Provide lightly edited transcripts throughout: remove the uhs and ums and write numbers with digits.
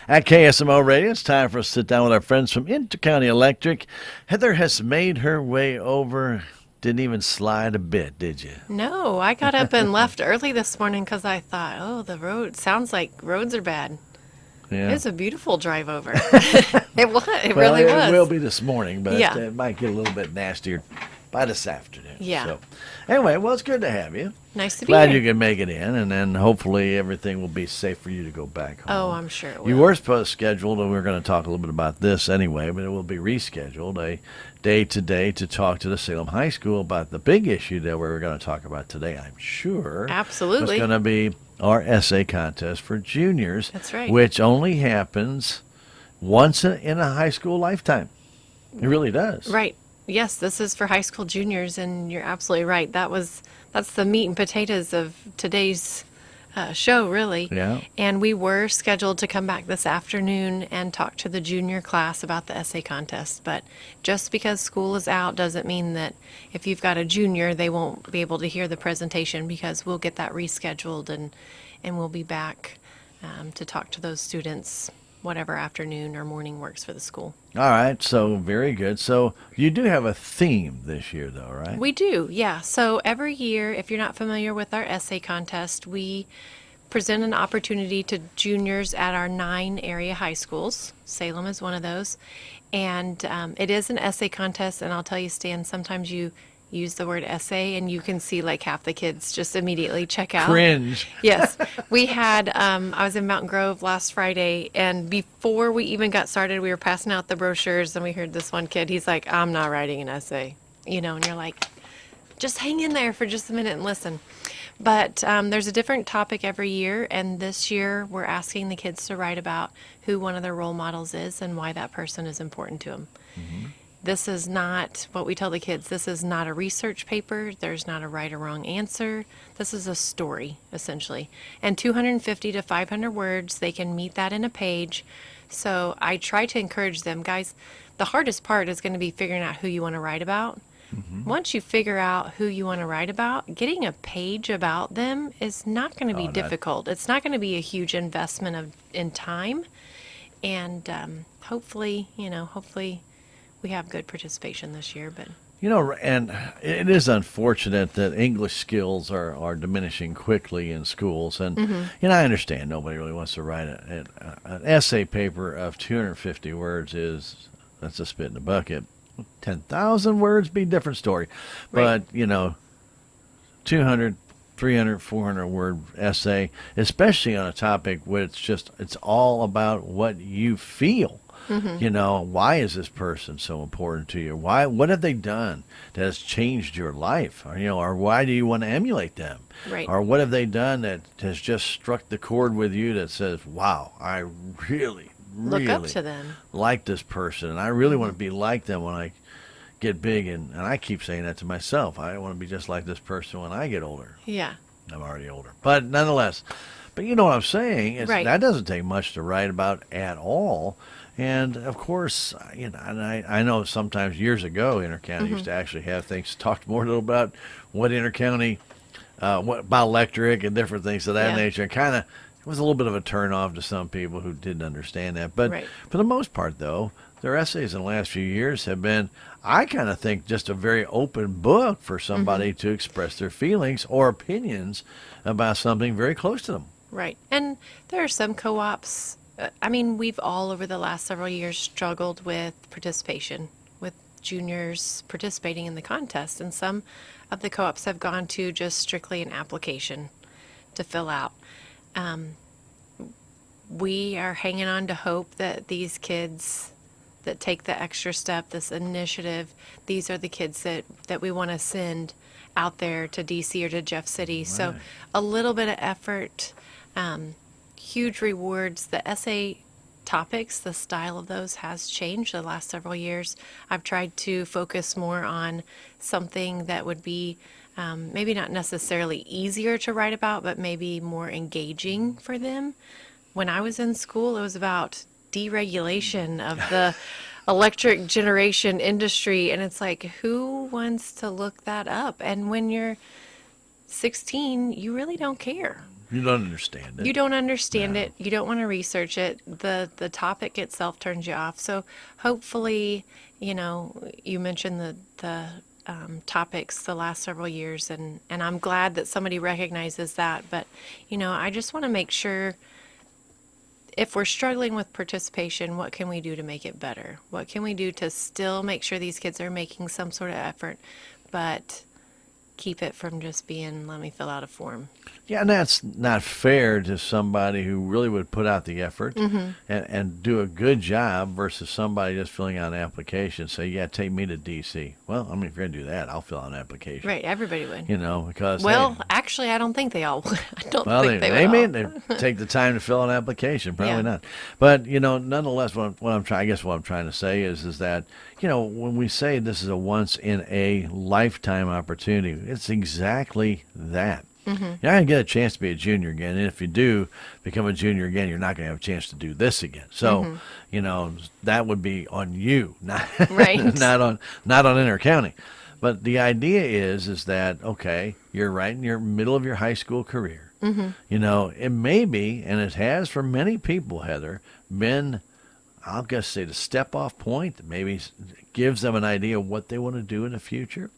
At KSMO Radio, it's time for us to sit down with our friends from Intercounty Electric. Heather has made her way over. Didn't even slide a bit, did you? No, I got up and left early this morning because I thought, oh, the road sounds like roads are bad. Yeah. It was a beautiful drive over. It was. It really was. It will be this morning, but Yeah. it might get a little bit nastier by this afternoon. Yeah. So, anyway, well, it's good to have you. Nice to be Glad here. you can make it in, and then hopefully everything will be safe for you to go back home. Oh, I'm sure it will. You were supposed to schedule, and we were going to talk a little bit about this anyway, but it will be rescheduled, a day today to talk to the Salem High School about the big issue that we were going to talk about today, I'm sure. Absolutely. It's going to be our essay contest for juniors. That's right. Which only happens once in a high school lifetime. It really does. Right. Yes, this is for high school juniors, and you're absolutely right. That's the meat and potatoes of today's show, really. Yeah. And we were scheduled to come back this afternoon and talk to the junior class about the essay contest. But just because school is out doesn't mean that if you've got a junior, they won't be able to hear the presentation, because we'll get that rescheduled and we'll be back to talk to those students whatever afternoon or morning works for the school. All right, so very good. So you do have a theme this year, though, right? We do, yeah. So every year, if you're not familiar with our essay contest, we present an opportunity to juniors at our 9 area high schools. Salem is one of those. And it is an essay contest, and I'll tell you, Stan, sometimes you use the word essay and you can see like half the kids just immediately check out. Cringe. Yes. We had, I was in Mountain Grove last Friday, and before we even got started, we were passing out the brochures, and we heard this one kid, he's like, I'm not writing an essay, and you're like, just hang in there for just a minute and listen. But there's a different topic every year, and this year we're asking the kids to write about who one of their role models is and why that person is important to them. Mm-hmm. This is not what we tell the kids. This is not a research paper. There's not a right or wrong answer. This is a story, essentially. And 250 to 500 words, they can meet that in a page. So I try to encourage them, guys, the hardest part is going to be figuring out who you want to write about. Mm-hmm. Once you figure out who you want to write about, getting a page about them is not going to be difficult. It's not going to be a huge investment in time. And hopefully we have good participation this year, but and it is unfortunate that English skills are diminishing quickly in schools. And, mm-hmm. I understand nobody really wants to write an essay paper of 250 words. That's a spit in the bucket. 10,000 words be a different story. Right. But, 200, 300, 400 word essay, especially on a topic where it's all about what you feel. Mm-hmm. Why is this person so important to you? What have they done that has changed your life? Or why do you want to emulate them? Right. Or what have they done that has just struck the chord with you that says, wow, I really look up to them, like this person, and I really want to be like them when I get big. And I keep saying that to myself. I want to be just like this person when I get older. Yeah. I'm already older. But nonetheless, you know what I'm saying? Right. That doesn't take much to write about at all. And, of course, and I know sometimes years ago, Intercounty mm-hmm. used to actually have things talked more about what Intercounty, what about electric and different things of that nature. And kind of, it was a little bit of a turn-off to some people who didn't understand that. But for the most part, though, their essays in the last few years have been, I kind of think, just a very open book for somebody mm-hmm. to express their feelings or opinions about something very close to them. Right. And there are some co-ops. We've all over the last several years struggled with participation, with juniors participating in the contest. And some of the co-ops have gone to just strictly an application to fill out. We are hanging on to hope that these kids that take the extra step, this initiative, these are the kids that we want to send out there to DC or to Jeff City. Right. So a little bit of effort, huge rewards. The essay topics, the style of those has changed the last several years. I've tried to focus more on something that would be maybe not necessarily easier to write about, but maybe more engaging for them. When I was in school, it was about deregulation of the electric generation industry, and it's like, who wants to look that up? And when you're 16, you really don't care. You don't understand it. You don't understand it. You don't want to research it. The topic itself turns you off. So hopefully, you mentioned the topics the last several years, and I'm glad that somebody recognizes that. But, I just want to make sure, if we're struggling with participation, what can we do to make it better? What can we do to still make sure these kids are making some sort of effort, but keep it from just being, let me fill out a form? Yeah, and that's not fair to somebody who really would put out the effort and do a good job versus somebody just filling out an application. Say, yeah, take me to D.C. Well, I mean, if you're going to do that, I'll fill out an application. Right, everybody would. Because... Well, actually, I don't think they all would. I don't think they may would. They take the time to fill out an application. Probably not. But, nonetheless, what I'm trying to say is that, when we say this is a once-in-a-lifetime opportunity, it's exactly that. You're not going to get a chance to be a junior again. And if you do become a junior again, you're not going to have a chance to do this again. So, that would be on you, not not on Intercounty. But the idea is that, okay, you're right in your middle of your high school career. It may be, and it has for many people, Heather, been, I'll just say, the step-off point that maybe gives them an idea of what they want to do in the future.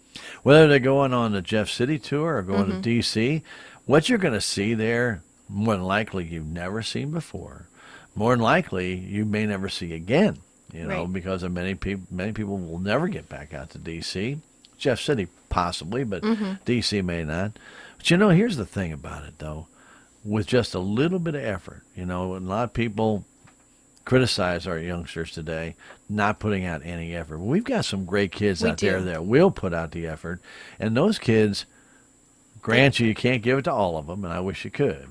Whether they're going on the Jeff City tour or going to D.C., what you're going to see there, more than likely, you've never seen before. More than likely, you may never see again, because of many people will never get back out to D.C. Jeff City possibly, but D.C. may not. But, here's the thing about it, though. With just a little bit of effort, a lot of people criticize our youngsters today not putting out any effort. We've got some great kids out there that will put out the effort, and those kids, grant you can't give it to all of them, and I wish you could.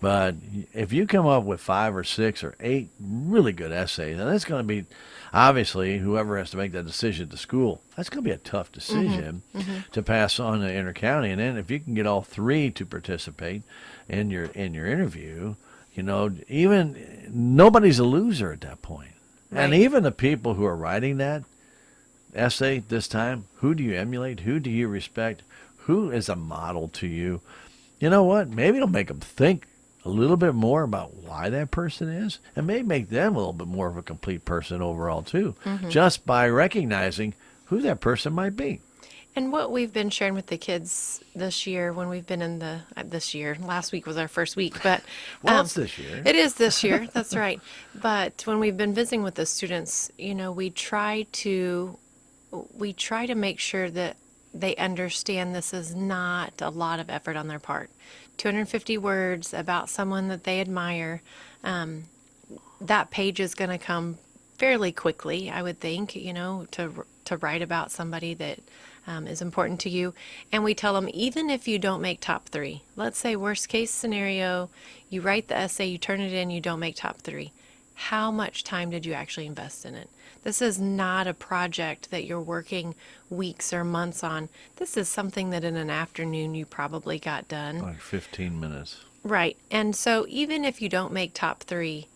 But if you come up with 5 or 6 or 8 really good essays, and it's going to be, obviously, whoever has to make that decision at the school, that's going to be a tough decision to pass on to Intercounty. And then if you can get all 3 to participate in your interview, even nobody's a loser at that point. Right. And even the people who are writing that essay this time, who do you emulate? Who do you respect? Who is a model to you? You know what? Maybe it'll make them think a little bit more about why that person is, and maybe make them a little bit more of a complete person overall, too, just by recognizing who that person might be. And what we've been sharing with the kids this year, when we've been in this year, last week was our first week, but well, it's this year. It is this year. That's right. But when we've been visiting with the students, we try to make sure that they understand this is not a lot of effort on their part. 250 words about someone that they admire. That page is going to come fairly quickly, I would think, to write about somebody that is important to you. And we tell them, even if you don't make top 3, let's say worst case scenario, you write the essay, you turn it in, you don't make top 3. How much time did you actually invest in it? This is not a project that you're working weeks or months on. This is something that in an afternoon you probably got done. Like 15 minutes. Right. And so even if you don't make top 3,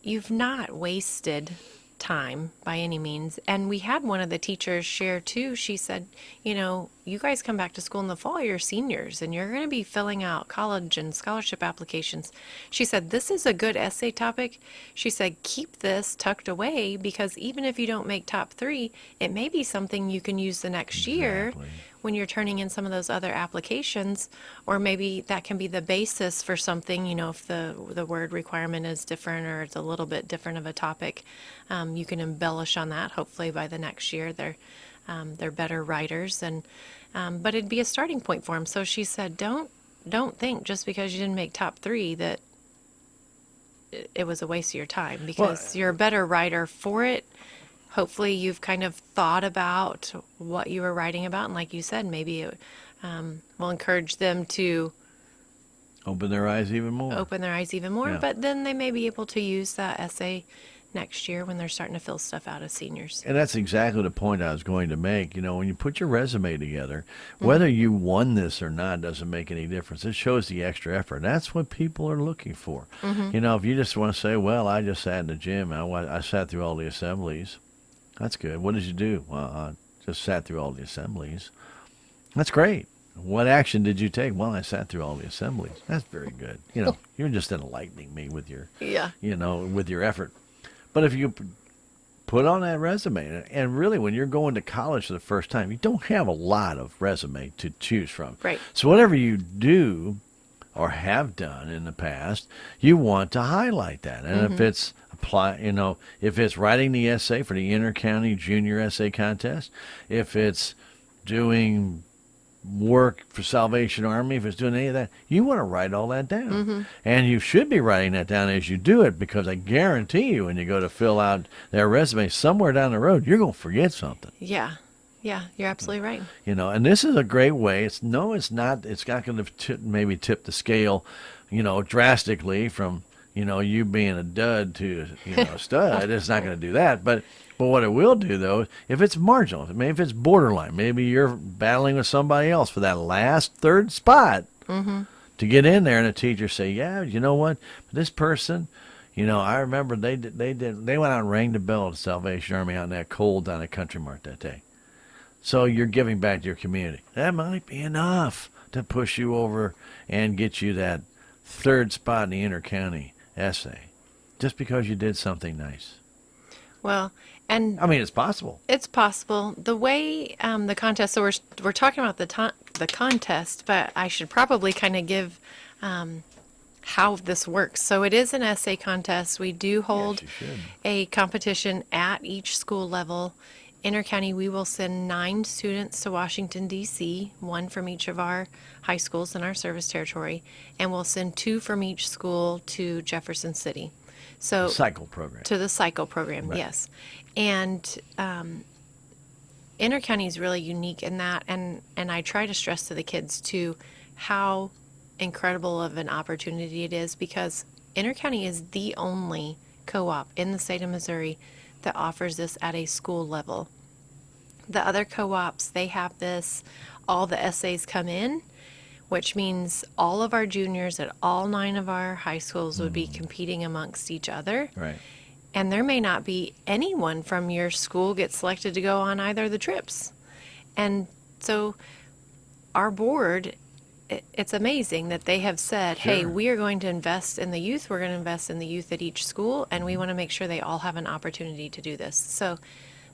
you've not wasted time by any means. And we had one of the teachers share too. She said, you guys come back to school in the fall, you're seniors, and you're going to be filling out college and scholarship applications. She said, this is a good essay topic. She said, keep this tucked away, because even if you don't make top 3, it may be something you can use the next year when you're turning in some of those other applications, or maybe that can be the basis for something, if the word requirement is different or it's a little bit different of a topic. You can embellish on that. Hopefully by the next year they're better writers, but it'd be a starting point for them. So she said, don't think just because you didn't make top 3 that it was a waste of your time, because you're a better writer for it. Hopefully you've kind of thought about what you were writing about, and like you said, maybe it will encourage them to open their eyes even more. Yeah. But then they may be able to use that essay next year when they're starting to fill stuff out as seniors. And that's exactly the point I was going to make. When you put your resume together, whether you won this or not doesn't make any difference. It shows the extra effort. That's what people are looking for. If you just want to say, well, I just sat in the gym, I sat through all the assemblies. That's good. What did you do? Well, I just sat through all the assemblies. That's great. What action did you take? Well, I sat through all the assemblies. That's very good. You're just enlightening me with your, Yeah. with your effort. But if you put on that resume, and really when you're going to college for the first time, you don't have a lot of resume to choose from. Right. So whatever you do or have done in the past, you want to highlight that. And if it's if it's writing the essay for the inter-county junior essay contest, if it's doing work for Salvation Army, if it's doing any of that, you want to write all that down. And you should be writing that down as you do it, because I guarantee you when you go to fill out their resume somewhere down the road, you're going to forget something. Yeah. Yeah, you're absolutely right. And this is a great way. It's not going to maybe tip the scale, drastically from, you being a dud to, a stud. It's not going to do that. But what it will do, though, if it's marginal, maybe if it's borderline, maybe you're battling with somebody else for that last third spot to get in there, and the teacher say, yeah, you know what, this person, I remember they went out and rang the bell at the Salvation Army out in that cold down at Country Mart that day. So you're giving back to your community. That might be enough to push you over and get you that third spot in the inter-county essay, just because you did something nice. Well, and I mean, it's possible. It's possible. The way the contest. So we're talking about the contest, but I should probably kind of give how this works. So it is an essay contest. We do hold a competition at each school level. Inter-county, we will send 9 students to Washington, D.C., 1 from each of our high schools in our service territory, and we'll send 2 from each school to Jefferson City. So the cycle program. To the cycle program, right. Yes. And Inter-county is really unique in that, and I try to stress to the kids, too, how incredible of an opportunity it is, because Inter-county is the only co-op in the state of Missouri that offers this at a school level. The other co-ops, they have this, all the essays come in, which means all of our juniors at all 9 of our high schools would be competing amongst each other. Right. And there may not be anyone from your school get selected to go on either of the trips. And so our board, it's amazing that they have said, hey, we are going to invest in the youth. We're going to invest in the youth at each school, and we want to make sure they all have an opportunity to do this. So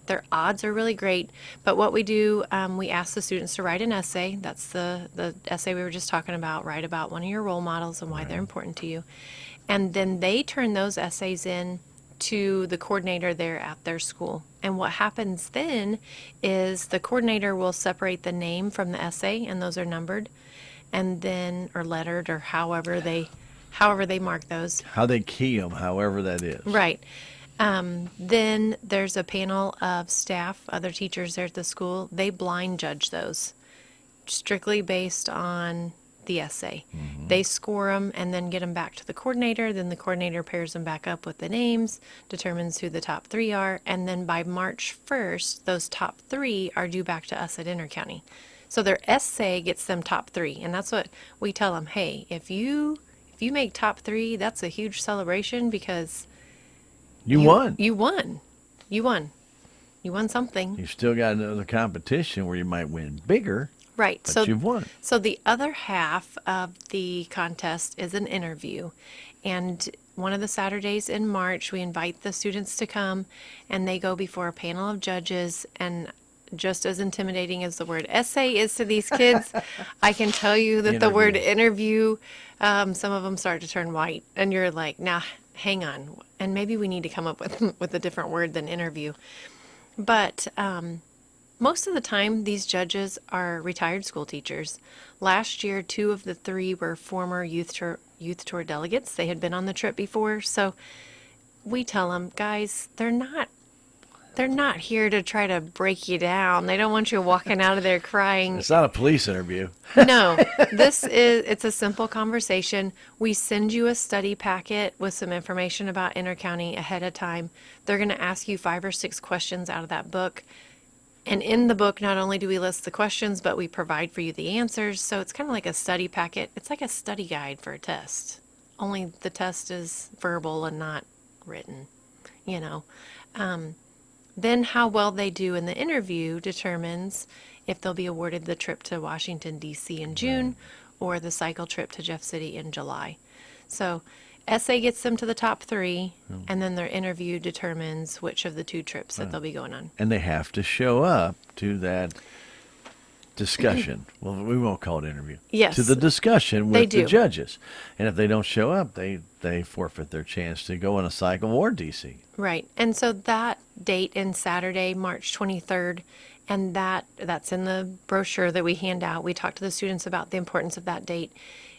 their odds are really great. But what we do, we ask the students to write an essay. That's the essay we were just talking about. Write about one of your role models and why they're important to you. And then they turn those essays in to the coordinator there at their school. And what happens then is the coordinator will separate the name from the essay, and those are numbered, and then, or lettered, or however they mark those. How they key them, however that is. Right. Then there's a panel of staff, other teachers there at the school. They blind judge those, strictly based on the essay. They score them and then get them back to the coordinator. Then the coordinator pairs them back up with the names, determines who the top 3 are, and then by March 1st, those top 3 are due back to us at Inter-county. So their essay gets them top 3, and that's what we tell them. Hey, if you make top 3, that's a huge celebration, because you won. You won. You won something. You still got another competition where you might win bigger. Right. But you've won. So the other half of the contest is an interview, and one of the Saturdays in March, we invite the students to come, and they go before a panel of judges. And just as intimidating as the word essay is to these kids, I can tell you that the word interview, some of them start to turn white, and you're like, nah, hang on, and maybe we need to come up with a different word than interview. But most of the time, these judges are retired school teachers. Last year, 2 of the 3 were former youth tour delegates. They had been on the trip before, so we tell them, guys, they're not here to try to break you down. They don't want you walking out of there crying. It's not a police interview. No, it's a simple conversation. We send you a study packet with some information about Inter-county ahead of time. They're going to ask you 5 or 6 questions out of that book. And in the book, not only do we list the questions, but we provide for you the answers. So it's kind of like a study packet. It's like a study guide for a test. Only the test is verbal and not written, Then how well they do in the interview determines if they'll be awarded the trip to Washington, D.C. in June or the cycle trip to Jeff City in July. So essay gets them to the top 3, and then their interview determines which of the 2 trips that they'll be going on. And they have to show up to that discussion. Well, we won't call it interview. Yes. To the discussion with They the do. judges. And if they don't show up, they forfeit their chance to go on a cycle or DC. Right. And so that date is Saturday, March 23rd, and that's in the brochure that we hand out. We talk to the students about the importance of that date.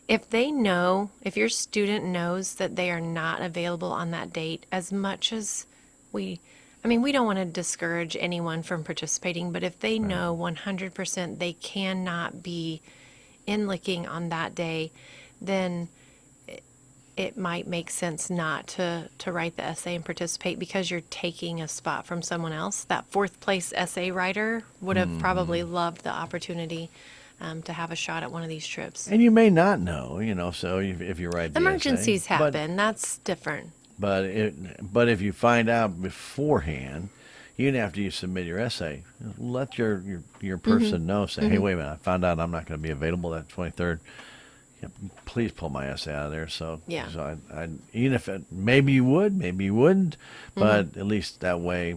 If your student knows that they are not available on that date, as much as we don't want to discourage anyone from participating, but if they know 100% they cannot be in Licking on that day, then it might make sense not to write the essay and participate, because you're taking a spot from someone else. That 4th place essay writer would have probably loved the opportunity to have a shot at one of these trips. And you may not know, so if you write the Emergencies essay, happen. That's different. But if you find out beforehand, even after you submit your essay, let your person know. Say, hey, wait a minute, I found out I'm not going to be available that 23rd. Please pull my essay out of there. So I even if maybe you would, maybe you wouldn't, but at least that way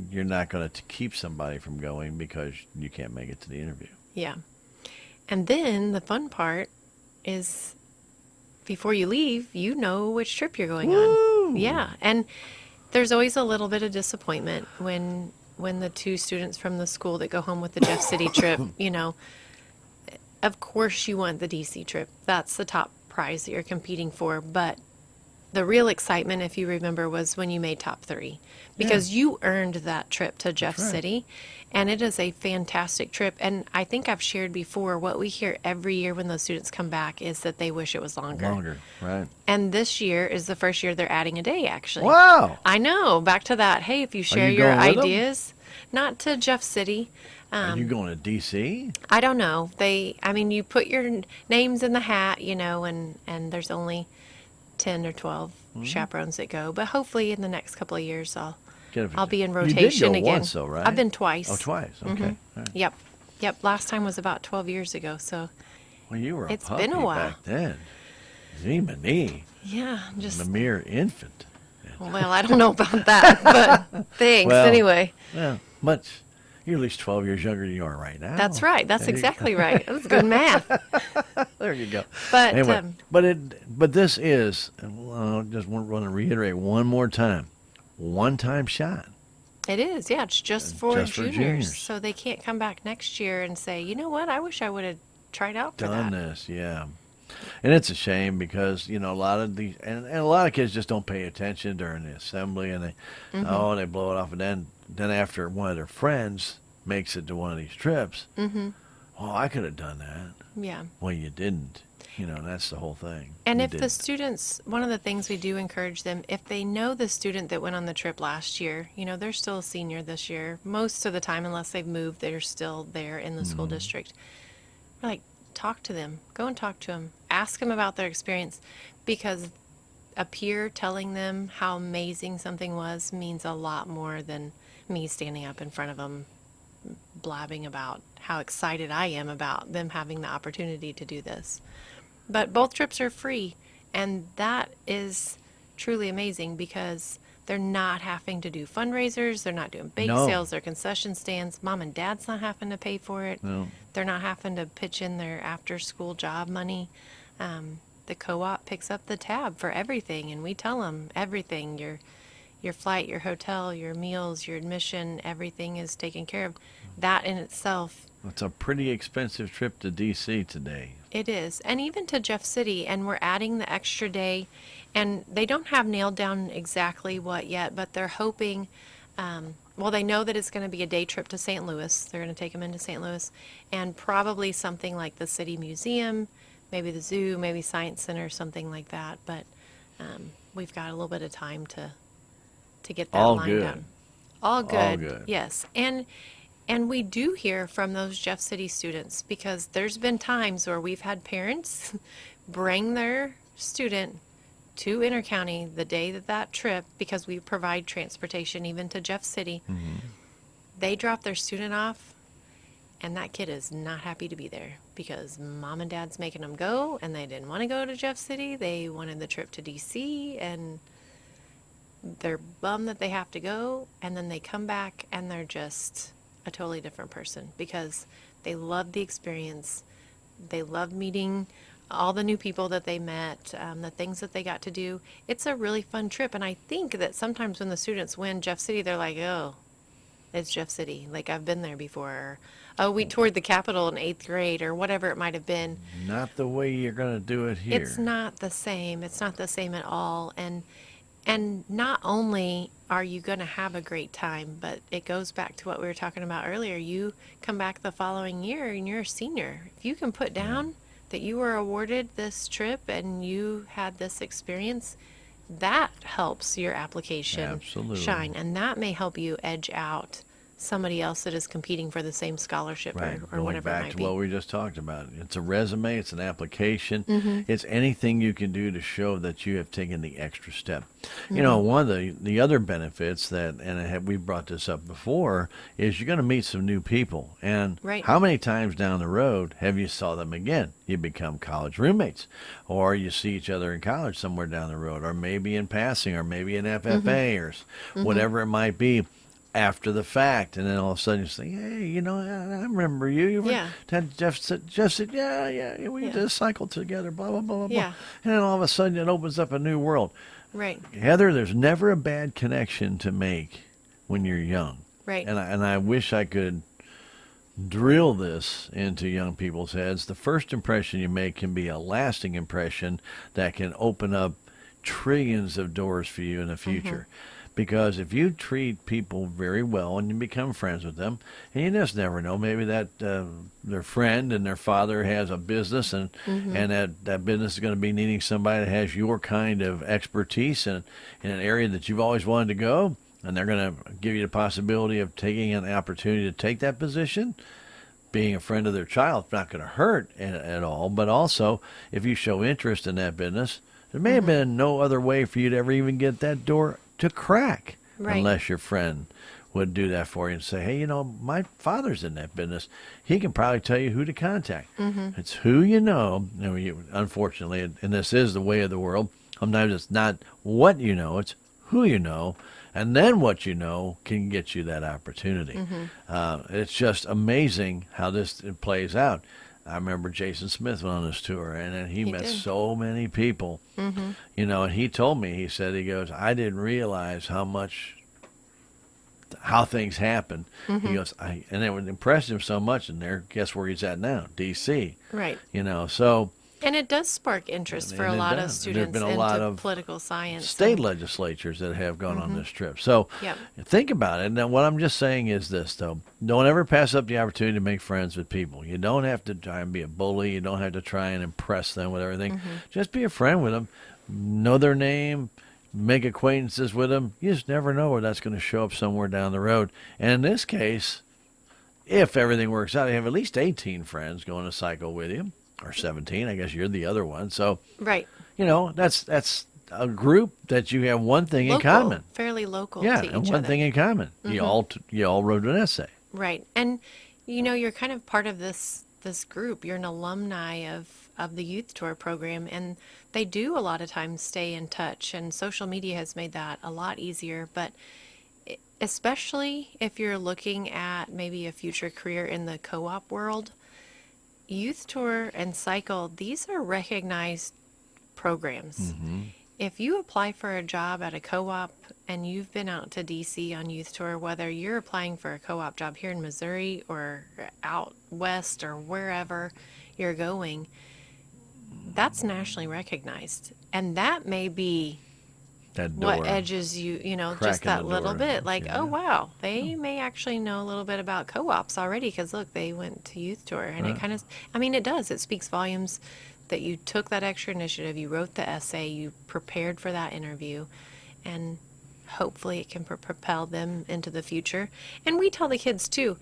you're not going to keep somebody from going because you can't make it to the interview. Yeah. And then the fun part is, before you leave, you know which trip you're going on. Yeah. And there's always a little bit of disappointment when the 2 students from the school that go home with the Jeff City trip, of course you want the DC trip. That's the top prize that you're competing for. But the real excitement, if you remember, was when you made top 3, because you earned that trip to Jeff City. And it is a fantastic trip. And I think I've shared before, what we hear every year when those students come back is that they wish it was longer. Longer, right. And this year is the first year they're adding a day, actually. Wow. I know. Back to that. Hey, if you share you your going with them? ideas, not to Jeff City. Are you going to D.C.? I don't know. You put your names in the hat, and there's only 10 or 12 chaperones that go. But hopefully in the next couple of years, I'll be in rotation you did go again. Once, though, right? I've been twice. Oh, twice. Okay. All right. Yep. Last time was about 12 years ago. So Well, you were a It's puppy been a while. back then. Zee-many. yeah, just A mere infant. well, I don't know about that, but thanks Well, anyway. Well, you're at least 12 years younger than you are right now. That's right. That's There you exactly right. That's good math. There you go. But Anyway, but this is, I just want to reiterate one more time, one-time shot. It is, yeah. It's just for Just for juniors. juniors. So they can't come back next year and say, you know what, I wish I would have tried out for Done that. this, yeah. And it's a shame because, a lot of these, and a lot of kids just don't pay attention during the assembly, and they blow it off, and then after one of their friends makes it to one of these trips, oh, I could have done that. Yeah. Well, you didn't. That's the whole thing. And You if the didn't. students, one of the things we do encourage them, if they know the student that went on the trip last year, they're still a senior this year. Most of the time, unless they've moved, they're still there in the school district. We're like, talk to them. Go and talk to them. Ask them about their experience, because a peer telling them how amazing something was means a lot more than me standing up in front of them blabbing about how excited I am about them having the opportunity to do this. But both trips are free, and that is truly amazing because they're not having to do fundraisers, they're not doing bake sales or concession stands. Mom and dad's not having to pay for it. No. They're not having to pitch in their after-school job money. The co-op picks up the tab for everything, and we tell them everything. Your flight, your hotel, your meals, your admission, everything is taken care of. That in itself, It's a pretty expensive trip to D.C. today. it is. And even to Jeff City, and we're adding the extra day, and they don't have nailed down exactly what yet, but they're hoping, they know that it's going to be a day trip to St. Louis. They're going to take them into St. Louis, and probably something like the City Museum, maybe the zoo, maybe Science Center, something like that. But we've got a little bit of time to get that All line good. down. All good. All good. Yes. And we do hear from those Jeff City students, because there's been times where we've had parents bring their student to Intercounty the day that trip, because we provide transportation even to Jeff City. They drop their student off, And that kid is not happy to be there because mom and dad's making them go, and they didn't want to go to Jeff City. They wanted the trip to DC, and they're bummed that they have to go. And then they come back and they're just a totally different person because they loved the experience. They loved meeting all the new people that they met, the things that they got to do. It's a really fun trip. And I think that sometimes when the students win Jeff City, they're like, oh, it's Jeff City. Like, I've been there before. Or, oh, we toured the Capitol in 8th grade or whatever it might have been. Not the way you're going to do it here. It's not the same. It's not the same at all. And not only are you going to have a great time, but it goes back to what we were talking about earlier. You come back the following year and you're a senior. If you can put down that you were awarded this trip and you had this experience, that helps your application shine. And that may help you edge out somebody else that is competing for the same scholarship or whatever it might be. Back to what we just talked about. It's a resume, it's an application, it's anything you can do to show that you have taken the extra step. You know, one of the other benefits that, and we brought this up before, is you're going to meet some new people. And how many times down the road have you saw them again? You become college roommates, or you see each other in college somewhere down the road, or maybe in passing, or maybe in FFA, or whatever it might be. After the fact, and then all of a sudden you say, hey, you know, I remember you. You were, Jeff said, we just cycled together, blah, blah, blah, blah, blah. And then all of a sudden it opens up a new world. Right. Heather, there's never a bad connection to make when you're young. Right. And I wish I could drill this into young people's heads. The first impression you make can be a lasting impression that can open up trillions of doors for you in the future. Because if you treat people very well and you become friends with them, and you just never know, maybe that their friend and their father has a business, and that business is going to be needing somebody that has your kind of expertise in an area that you've always wanted to go, and they're going to give you the possibility of taking an opportunity to take that position. Being a friend of their child is not going to hurt at all, but also if you show interest in that business, there may have been no other way for you to ever even get that door to crack unless your friend would do that for you and say, hey, you know, my father's in that business. He can probably tell you who to contact. It's who you know. Unfortunately, and this is the way of the world, sometimes it's not what you know, it's who you know. And then what you know can get you that opportunity. It's just amazing how this plays out. I remember Jason Smith went on this tour, and he met so many people, you know, and he told me, he goes, I didn't realize how things happen. He goes, and it would impress him so much, and there, guess where he's at now, D.C. Right. You know, so. And it does spark interest for a lot of students into political science. State legislatures that have gone on this trip. So think about it. Now, what I'm just saying is this, though. Don't ever pass up the opportunity to make friends with people. You don't have to try and be a bully. You don't have to try and impress them with everything. Just be a friend with them. Know their name. Make acquaintances with them. You just never know where that's going to show up somewhere down the road. And in this case, if everything works out, you have at least 18 friends going to cycle with you. Or 17, I guess you're the other one. So, you know, that's a group that you have one thing in common. Fairly local to each and one other. Thing in common. You all wrote an essay. Right. And, you know, you're kind of part of this group. You're an alumni of the youth tour program, and they do a lot of times stay in touch, and social media has made that a lot easier. But especially if you're looking at maybe a future career in the co-op world, Youth Tour and Cycle, these are recognized programs. If you apply for a job at a co-op and you've been out to DC on Youth Tour, whether you're applying for a co-op job here in Missouri or out west or wherever you're going, that's nationally recognized. And that may be what edges you know, just that little bit. Like, oh, wow, they may actually know a little bit about co-ops already because, look, they went to Youth Tour. And it kind of, I mean, it does. It speaks volumes that you took that extra initiative, you wrote the essay, you prepared for that interview, and hopefully it can propel them into the future. And we tell the kids, too,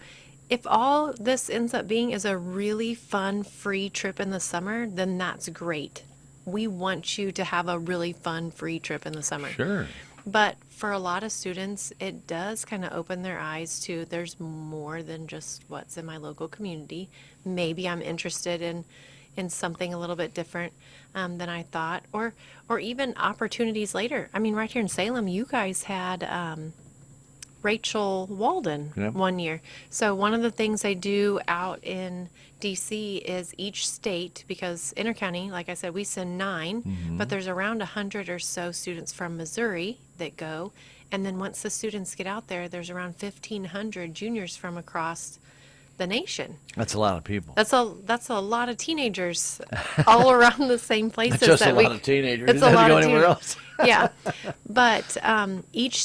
if all this ends up being is a really fun, free trip in the summer, then that's great. We want you to have a really fun, free trip in the summer. Sure. But for a lot of students, it does kind of open their eyes to there's more than just what's in my local community. Maybe I'm interested in something a little bit different than I thought, or even opportunities later. I mean, right here in Salem, you guys had Rachel Walden Yep. one year. So one of the things they do out in DC is each state, because intercounty, like I said, we send 9, but there's around 100 or so students from Missouri that go. And then once the students get out there, there's around 1,500 juniors from across the nation. That's a lot of people. That's a lot of teenagers all around the same places. Just that a lot of teenagers. It's You a don't lot have of to go anywhere teenagers. else. Yeah, but each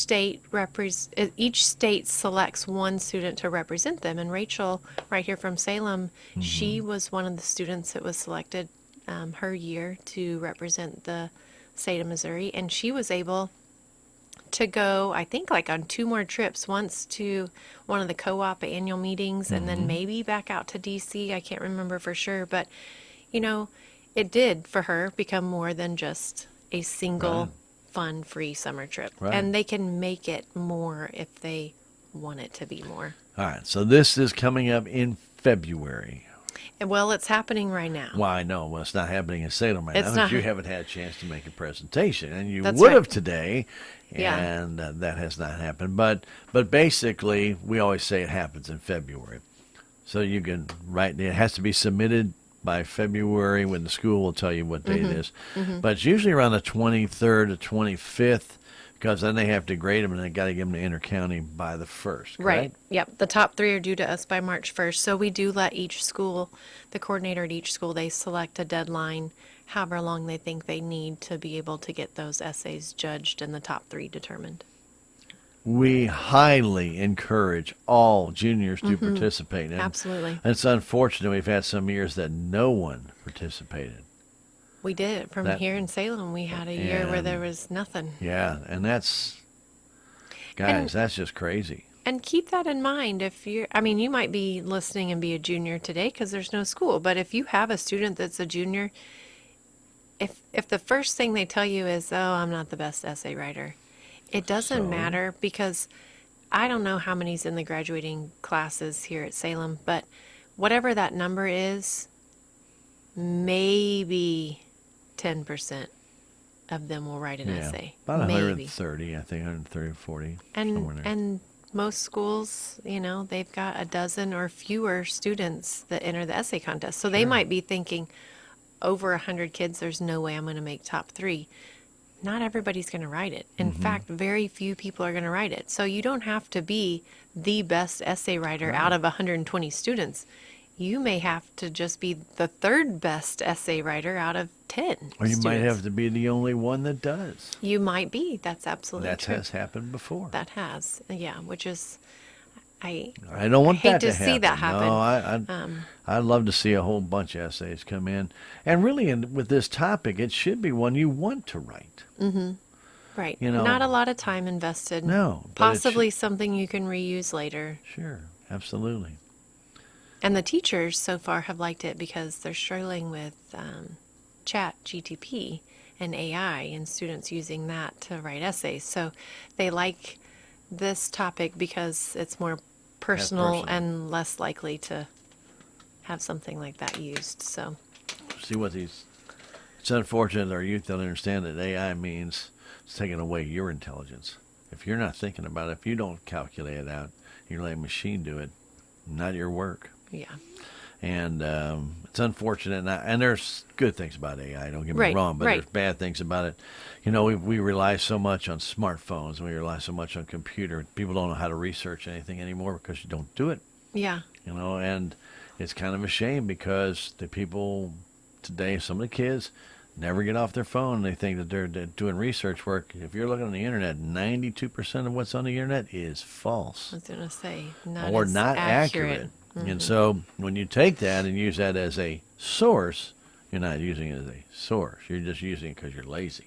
state selects one student to represent them. And Rachel, right here from Salem, she was one of the students that was selected her year to represent the state of Missouri, and she was able to go, I think, like on 2 more trips, once to one of the co-op annual meetings and then maybe back out to DC. I can't remember for sure, but it did for her become more than just a single fun free summer trip. Right. And they can make it more if they want it to be more. All right, so this is coming up in February. And well, it's happening right now. Well, I know. Well, it's not happening in Salem right It's now. not. Because you haven't had a chance to make a presentation, and you That's would right. have today, Yeah. and that has not happened. But basically, we always say it happens in February. So you can write. It has to be submitted by February when the school will tell you what day it is. But it's usually around the 23rd to 25th, because then they have to grade them, and they got to give them to intercounty by the 1st. Right. Correct? Yep. The top 3 are due to us by March 1st. So we do let each school, the coordinator at each school, they select a deadline, however long they think they need to be able to get those essays judged and the top 3 determined. We highly encourage all juniors to participate. And Absolutely. it's unfortunate we've had some years that no one participated. We did. From That- here in Salem, we had a year where And- there was nothing. Yeah, and that's, guys, that's just crazy. And keep that in mind if you might be listening and be a junior today because there's no school. But if you have a student that's a junior, if the first thing they tell you is, oh, I'm not the best essay writer, it doesn't So? matter, because I don't know how many's in the graduating classes here at Salem, but whatever that number is, maybe 10% of them will write an Yeah, essay. about Maybe. 130, I think, 130 or 40, somewhere there. And most schools, they've got a dozen or fewer students that enter the essay contest. So they might be thinking, over 100 kids, there's no way I'm going to make top 3. Not everybody's going to write it. In fact, very few people are going to write it. So you don't have to be the best essay writer out of 120 students. You may have to just be the 3rd best essay writer out of 10 Or you might students. have to be the only one that does. You might be. That's absolutely That true. has happened before. That has. Yeah, which is, I don't want hate that to see that happen. No, I'd love to see a whole bunch of essays come in. And really, with this topic, it should be one you want to write. right. you know- Not a lot of time invested. No, but it Possibly something you can reuse later. Sure, absolutely. And the teachers so far have liked it because they're struggling with Chat GTP and AI and students using that to write essays. So they like this topic because it's more personal personal. and less likely to have something like that used. So See what these. It's unfortunate that our youth don't understand that AI means it's taking away your intelligence. If you're not thinking about it, if you don't calculate it out, you let a machine do it, not your work. yeah. And it's unfortunate. And there's good things about AI, don't get me Right, wrong, but right. there's bad things about it. We rely so much on smartphones, and we rely so much on computer. People don't know how to research anything anymore because you don't do it. Yeah. And it's kind of a shame because the people today, some of the kids, never get off their phone. They think that they're doing research work. If you're looking on the internet, 92% of what's on the internet is false I was going to say, not or as not accurate. And so when you take that and use that as a source, you're not using it as a source. You're just using it because you're lazy.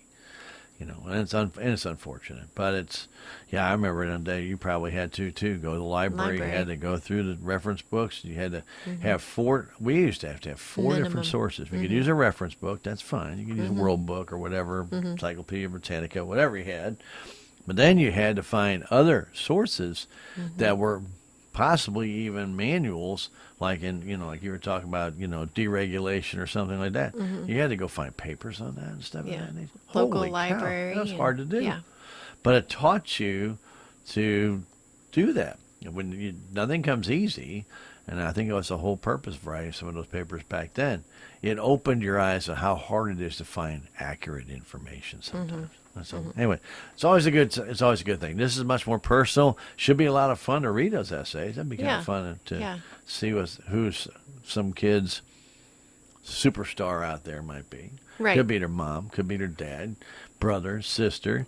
And it's unfortunate. But I remember in a day you probably had to too. Go to the library. You had to go through the reference books. You had to have 4. We used to have 4 Minimum. different sources. We could use a reference book. That's fine. You could use a World Book or whatever, Encyclopedia Britannica, whatever you had. But then you had to find other sources that were possibly even manuals, like like you were talking about, deregulation or something like that. You had to go find papers on that and stuff. Yeah. Like that. Local Holy cow, library. that was hard to do. Yeah. But it taught you to do that. Nothing comes easy, and I think it was the whole purpose of writing some of those papers back then. It opened your eyes to how hard it is to find accurate information sometimes. So anyway, it's always a good thing. This is much more personal. Should be a lot of fun to read those essays. That'd be kind of fun to see who's some kid's superstar out there might be. Right. Could be their mom, could be their dad, brother, sister.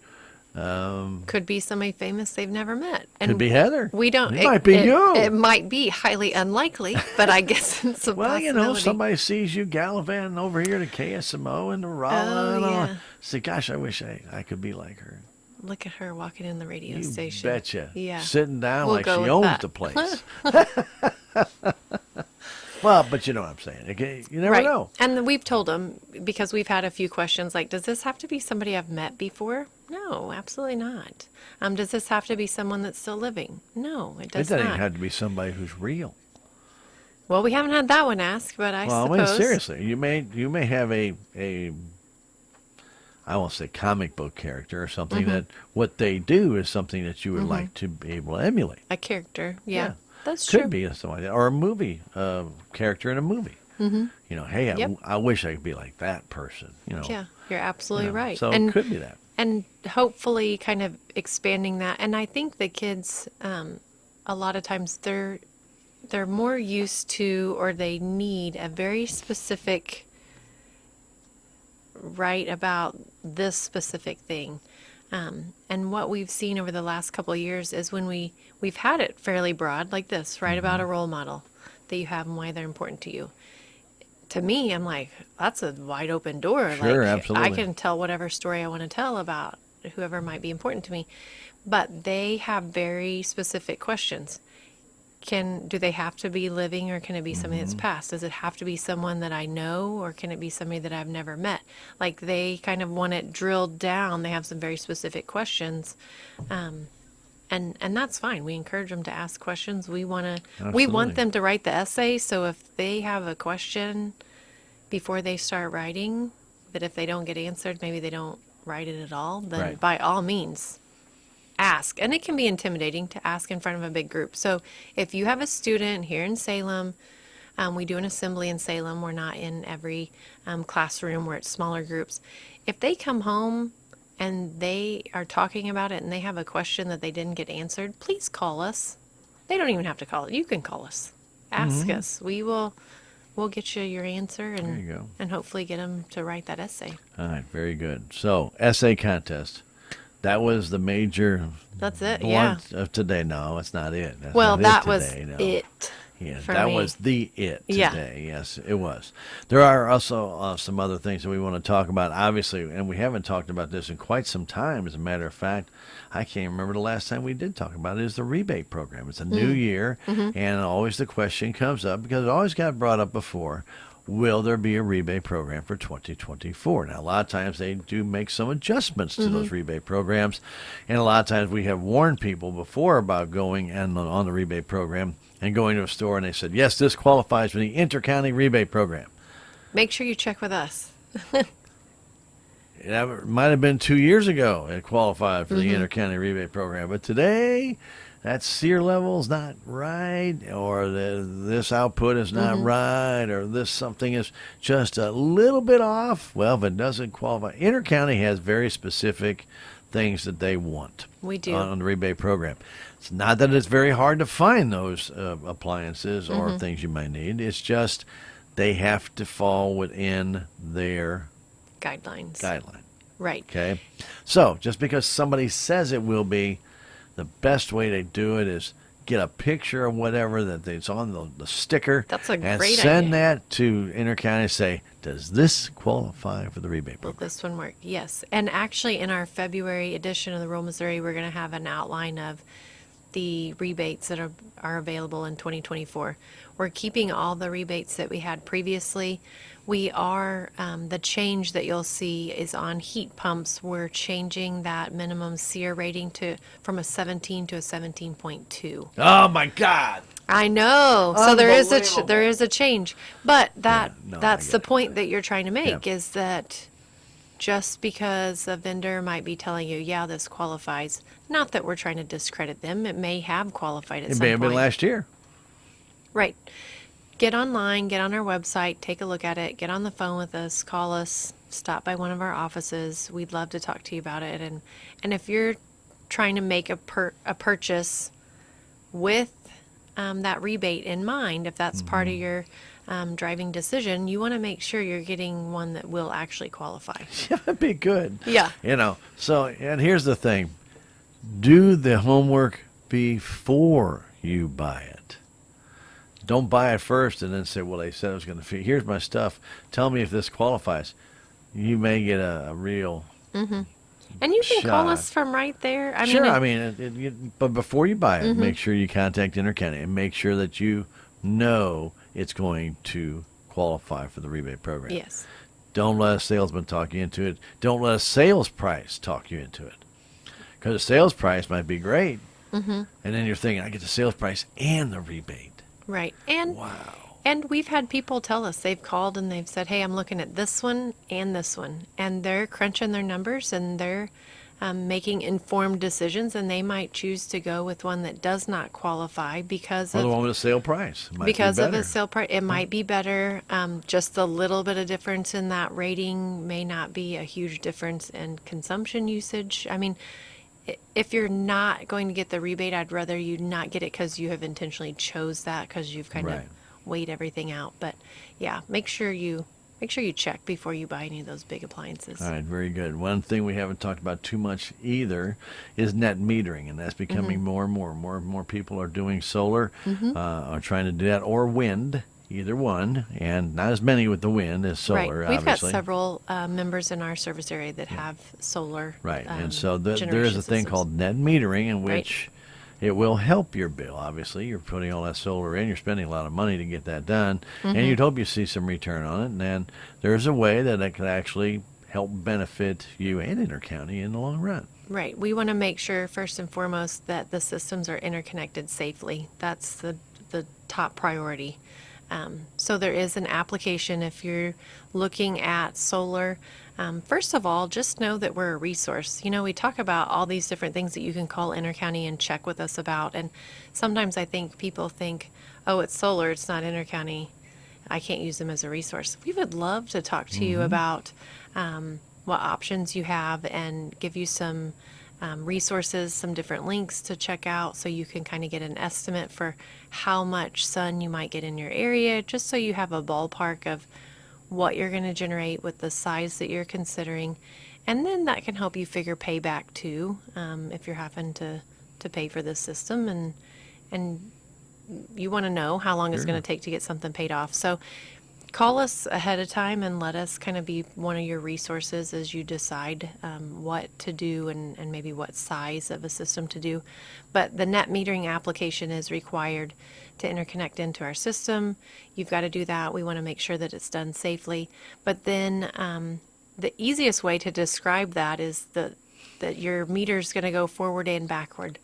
Could be somebody famous they've never met. And could be Heather. We don't. It might be you. It might be highly unlikely, but I guess it's a possibility. Somebody sees you gallivanting over here to KSMO and to Raleigh. Oh, yeah. Say, gosh, I wish I could be like her. Look at her walking in the radio You station. betcha. Yeah. Sitting down We'll like go she with owns that. the place. Well, but you know what I'm saying. Okay, you never know. And we've told them, because we've had a few questions like, does this have to be somebody I've met before? No, absolutely not. Does this have to be someone that's still living? No, it does It doesn't not. even have to be somebody who's real. Well, we haven't had that one asked, but I suppose. I mean, seriously, you may have a I won't say comic book character or something that what they do is something that you would like to be able to emulate. A character, yeah. That's Could true. be something like that, or a movie character in a movie. Hey, I wish I could be like that person. Yeah, you're absolutely right. So it could be that. And hopefully kind of expanding that. And I think the kids, a lot of times they're more used to, or they need a very specific write about this specific thing. And what we've seen over the last couple of years is when we've had it fairly broad, like this, write about a role model that you have and why they're important to you. To me, I'm like, that's a wide open door. Sure, like, absolutely. I can tell whatever story I want to tell about whoever might be important to me. But they have very specific questions. Do they have to be living, or can it be somebody that's passed? Does it have to be someone that I know, or can it be somebody that I've never met? Like, they kind of want it drilled down. They have some very specific questions. And that's fine. We encourage them to ask questions. We want them to write the essay. So if they have a question before they start writing, that if they don't get answered, maybe they don't write it at all, then by all means, ask. And it can be intimidating to ask in front of a big group. So if you have a student here in Salem, we do an assembly in Salem. We're not in every classroom. We're at smaller groups. If they come home and they are talking about it and they have a question that they didn't get answered, please call us. They don't even have to call it. You can call us. Ask us. We'll get you your answer and, there you go. And hopefully get them to write that essay. All right, very good. So, essay contest. That was the major That's it, blunt of today. No, it's not it. That's well, not that today, was no. it. Yeah, for that me. was the it Yeah. today. Yes, it was. There are also some other things that we want to talk about, obviously, and we haven't talked about this in quite some time. As a matter of fact, I can't remember the last time we did talk about it. Is the rebate program. It's a new year, and always the question comes up, because it always got brought up before, will there be a rebate program for 2024? Now, a lot of times they do make some adjustments to those rebate programs, and a lot of times we have warned people before about going on the rebate program and going to a store, and they said, yes, this qualifies for the inter-county rebate program. Make sure you check with us. It might have been 2 years ago it qualified for the inter-county rebate program, but today that SEER level is not right, or this output is not right, or this something is just a little bit off. Well, if it doesn't qualify, inter-county has very specific things that they want. We do. On the rebate program. It's not that it's very hard to find those appliances or things you might need. It's just they have to fall within their Guidelines. guideline. Right. Okay? So, just because somebody says it will be, the best way to do it is get a picture of whatever that's on the sticker. That's a and great send idea. that to Intercounty and say, does this qualify for the rebate Will program? this one work? Yes. And actually, in our February edition of the Rural Missouri, we're going to have an outline of the rebates that are available in 2024. We're keeping all the rebates that we had previously. We are, the change that you'll see is on heat pumps. We're changing that minimum SEER rating from a 17 to a 17.2. Oh my God. I know. So there is a change, but that's the point that you're trying to make is that just because a vendor might be telling you, yeah, this qualifies, not that we're trying to discredit them. It may have qualified at some point. It may have been last year. Right. Get online, get on our website, take a look at it, get on the phone with us, call us, stop by one of our offices. We'd love to talk to you about it. And if you're trying to make a purchase with that rebate in mind, if that's part of your driving decision, you want to make sure you're getting one that will actually qualify. Yeah, that'd be good. Yeah. So, and here's the thing. Do the homework before you buy it. Don't buy it first and then say, well, they said it was going to here's my stuff. Tell me if this qualifies. You may get a real And you can call us from right there. But before you buy it, make sure you contact Intercounty and make sure that you know it's going to qualify for the rebate program. Yes. Don't let a salesman talk you into it. Don't let a sales price talk you into it. Because the sales price might be great, and then you're thinking, I get the sales price and the rebate. Right. And wow. And we've had people tell us, they've called and they've said, hey, I'm looking at this one and this one. And they're crunching their numbers and they're making informed decisions, and they might choose to go with one that does not qualify because of the one with a sale price. Because of a sale price. It might be better. Just a little bit of difference in that rating may not be a huge difference in consumption usage. I mean, if you're not going to get the rebate, I'd rather you not get it because you have intentionally chose that because you've kind of weighed everything out. But yeah, make sure you check before you buy any of those big appliances. All right, very good. One thing we haven't talked about too much either is net metering, and that's becoming more and more. More and more people are doing solar, are trying to do that, or wind, either one, and not as many with the wind as solar, right. We've obviously. got several members in our service area that have solar. Right, and so there is a thing called net metering in which it will help your bill. Obviously, you're putting all that solar in, you're spending a lot of money to get that done, and you'd hope you see some return on it, and then there's a way that it could actually help benefit you and Intercounty in the long run. Right. We want to make sure, first and foremost, that the systems are interconnected safely. That's the top priority. So there is an application if you're looking at solar. First of all, just know that we're a resource. You know, we talk about all these different things that you can call Intercounty and check with us about. And sometimes I think people think, oh, it's solar, it's not Intercounty, I can't use them as a resource. We would love to talk to you about what options you have and give you some resources, some different links to check out so you can kind of get an estimate for how much sun you might get in your area, just so you have a ballpark of what you're going to generate with the size that you're considering. And then that can help you figure payback too, if you're having to pay for this system and you want to know how long it's going to take to get something paid off. So call us ahead of time and let us kind of be one of your resources as you decide what to do and maybe what size of a system to do. But the net metering application is required to interconnect into our system. You've got to do that. We want to make sure that it's done safely. But then the easiest way to describe that is that your meter's going to go forward and backward,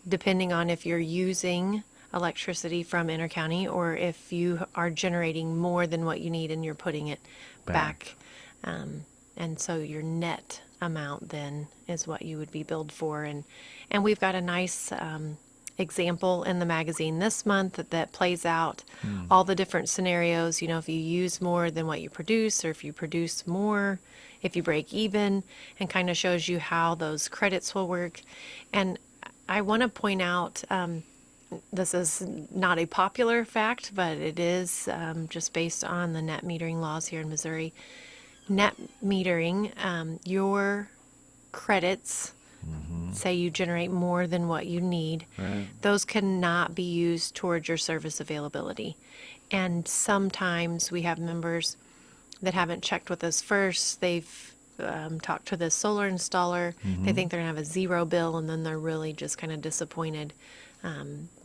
depending on if you're using electricity from Intercounty or if you are generating more than what you need and you're putting it back. And so your net amount then is what you would be billed for. And we've got a nice example in the magazine this month that plays out all the different scenarios. You know, if you use more than what you produce, or if you produce more, if you break even, and kind of shows you how those credits will work. And I want to point out, this is not a popular fact, but it is just based on the net metering laws here in Missouri. Net metering, your credits, say you generate more than what you need, those cannot be used towards your service availability. And sometimes we have members that haven't checked with us first. They've talked to the solar installer. They think they're going to have a zero bill, and then they're really just kind of disappointed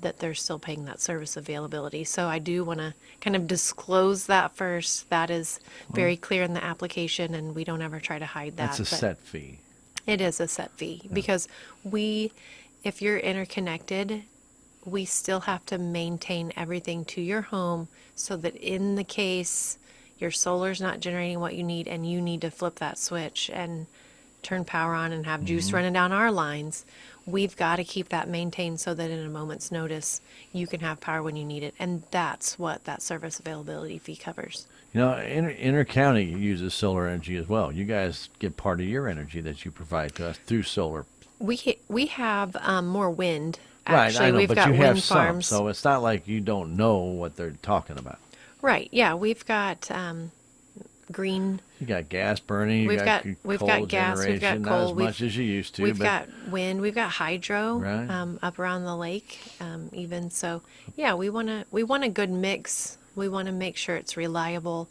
that they're still paying that service availability. So I do want to kind of disclose that first. That is very clear in the application, and we don't ever try to hide that. That's a set fee. It is a set fee because if you're interconnected, we still have to maintain everything to your home so that in the case your solar's not generating what you need and you need to flip that switch and turn power on and have juice running down our lines, we've got to keep that maintained so that in a moment's notice you can have power when you need it. And that's what that service availability fee covers. You know, Inter-County uses solar energy as well. You guys get part of your energy that you provide to us through solar. We have more wind. Right, Actually, I know, we've but got you wind have some, farms. so it's not like you don't know what they're talking about. Right. Yeah, we've got green. You got gas burning. We've got gas. We've got coal. Not as much as you used to. We've got wind. We've got hydro Right. up around the lake. Even so, yeah, we want a good mix. We want to make sure it's reliable,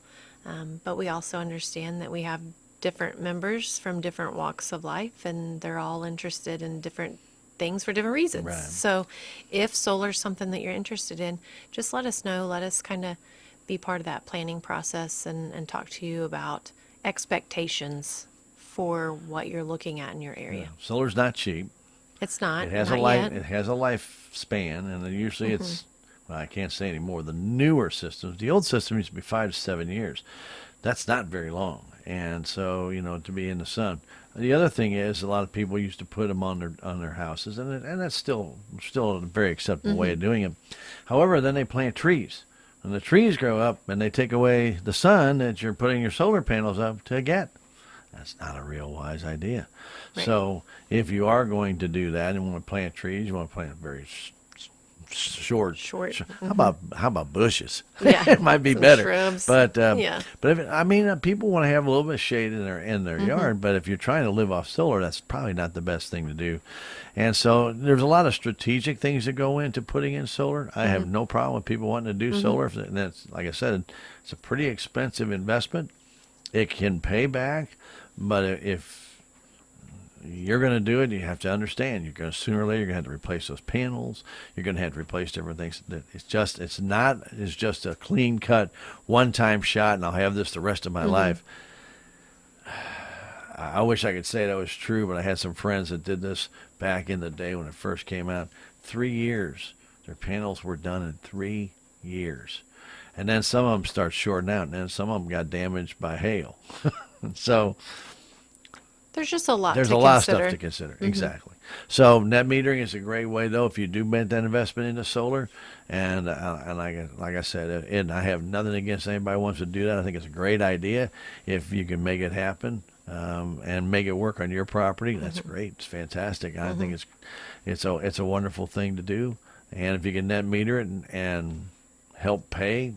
but we also understand that we have different members from different walks of life, and they're all interested in different things for different reasons. Right. So if solar's something that you're interested in, just let us know. Let us kind of be part of that planning process and talk to you about expectations for what you're looking at in your area. Yeah. Solar's not cheap. It's not. It has not a life. yet. It has a lifespan, and usually it's. Well, I can't say anymore. The newer systems, the old system used to be 5 to 7 years. That's not very long, and so to be in the sun. The other thing is, a lot of people used to put them on their houses, and that's still a very acceptable way of doing it. However, then they plant trees, and the trees grow up, and they take away the sun that you're putting your solar panels up to get. That's not a real wise idea. Right. So if you are going to do that and want to plant trees, you want to plant very short. How about bushes? Yeah, It might be some better. shrubs. But Yeah. but people want to have a little bit of shade in their yard. But if you're trying to live off solar, that's probably not the best thing to do. And so there's a lot of strategic things that go into putting in solar. I have no problem with people wanting to do solar. And that's, like I said, it's a pretty expensive investment. It can pay back, but if you're going to do it, you have to understand you're going to sooner or later you're going to have to replace those panels. You're going to have to replace different things. It's just a clean cut one-time shot, and I'll have this the rest of my life. I wish I could say that was true, but I had some friends that did this back in the day when it first came out. 3 years, their panels were done in 3 years, and then some of them start shorting out, and then some of them got damaged by hail. So. There's just a lot. There's to a lot consider. of stuff to consider. Exactly. So net metering is a great way, though, if you do make that investment into solar. And like I said, and I have nothing against anybody who wants to do that. I think it's a great idea if you can make it happen and make it work on your property. That's great. It's fantastic. I think it's a wonderful thing to do. And if you can net meter it and help pay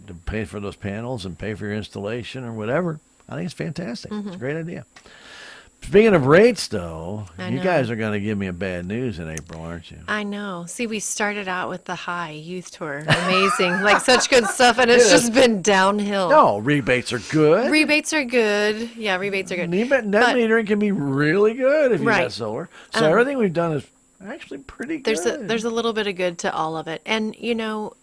for those panels and pay for your installation or whatever, I think it's fantastic. It's a great idea. Speaking of rates, though, you guys are going to give me a bad news in April, aren't you? I know. See, we started out with the high youth tour. Amazing. Like such good stuff, and it's just been downhill. No, rebates are good. Rebates are good. Yeah, rebates are good. Net metering can be really good if you got Right. solar. So everything we've done is actually pretty good. There's a little bit of good to all of it. And,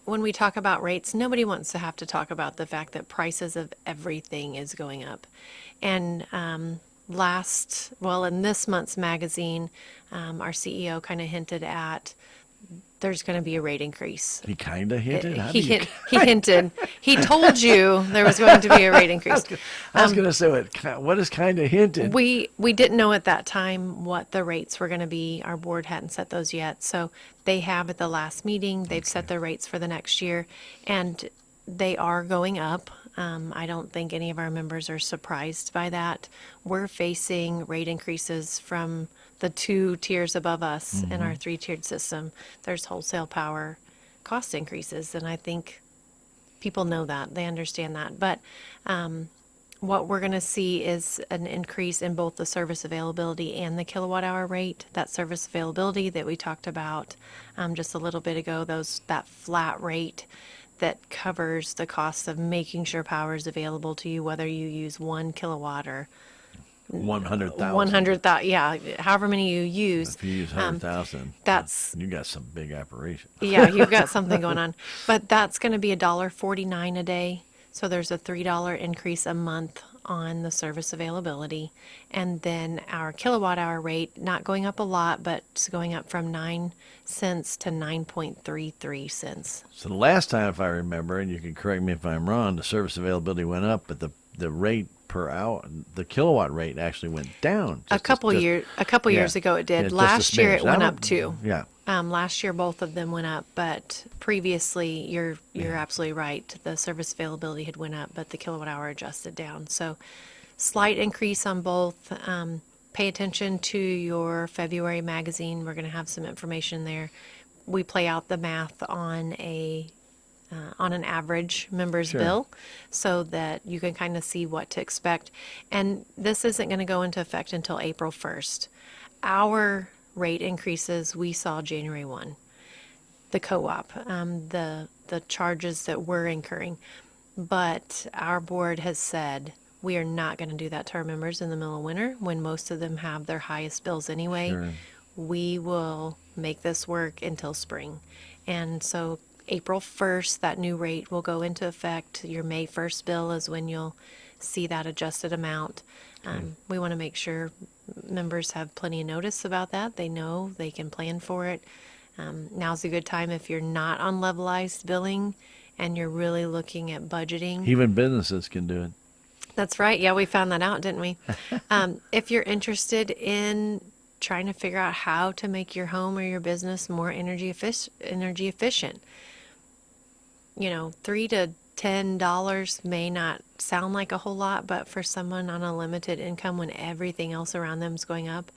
when we talk about rates, nobody wants to have to talk about the fact that prices of everything is going up. And in this month's magazine, our CEO kind of hinted at there's going to be a rate increase. He kind of hinted? He hinted. He told you there was going to be a rate increase. I was going to say, what is kind of hinted? We didn't know at that time what the rates were going to be. Our board hadn't set those yet. So they have at the last meeting, they've set the rates for the next year, and they are going up. I don't think any of our members are surprised by that. We're facing rate increases from the 2 tiers above us in our 3-tiered system. There's wholesale power cost increases, and I think people know that. They understand that. But what we're going to see is an increase in both the service availability and the kilowatt hour rate. That service availability that we talked about just a little bit ago, that flat rate that covers the cost of making sure power is available to you, whether you use 1 kilowatt or 100,000. 100,000, yeah, however many you use. If you use 100,000, that's you got some big operation. Yeah, you've got something going on. But that's going to be $1.49 a day. So there's a $3 increase a month on the service availability. And then our kilowatt hour rate, not going up a lot, but it's going up from 9 cents to 9.33 cents. So the last time, if I remember, and you can correct me if I'm wrong, the service availability went up, but the rate per hour, the kilowatt rate actually went down. A couple years ago it did. Yeah, last year it went up too. Yeah. Last year both of them went up, but previously you're absolutely right. The service availability had went up, but the kilowatt hour adjusted down. So slight increase on both. Pay attention to your February magazine. We're going to have some information there. We play out the math on an average member's bill so that you can kind of see what to expect. And this isn't going to go into effect until April 1st. Our rate increases we saw January 1. The co-op, the charges that we're incurring. But our board has said we are not going to do that to our members in the middle of winter when most of them have their highest bills anyway. Sure. We will make this work until spring. And so April 1st, that new rate will go into effect. Your May 1st bill is when you'll see that adjusted amount. We want to make sure members have plenty of notice about that. They know they can plan for it. Now's a good time if you're not on levelized billing and you're really looking at budgeting. Even businesses can do it. That's right. Yeah, we found that out, didn't we? If you're interested in trying to figure out how to make your home or your business more energy efficient, $3 to $10 may not sound like a whole lot, but for someone on a limited income when everything else around them is going up,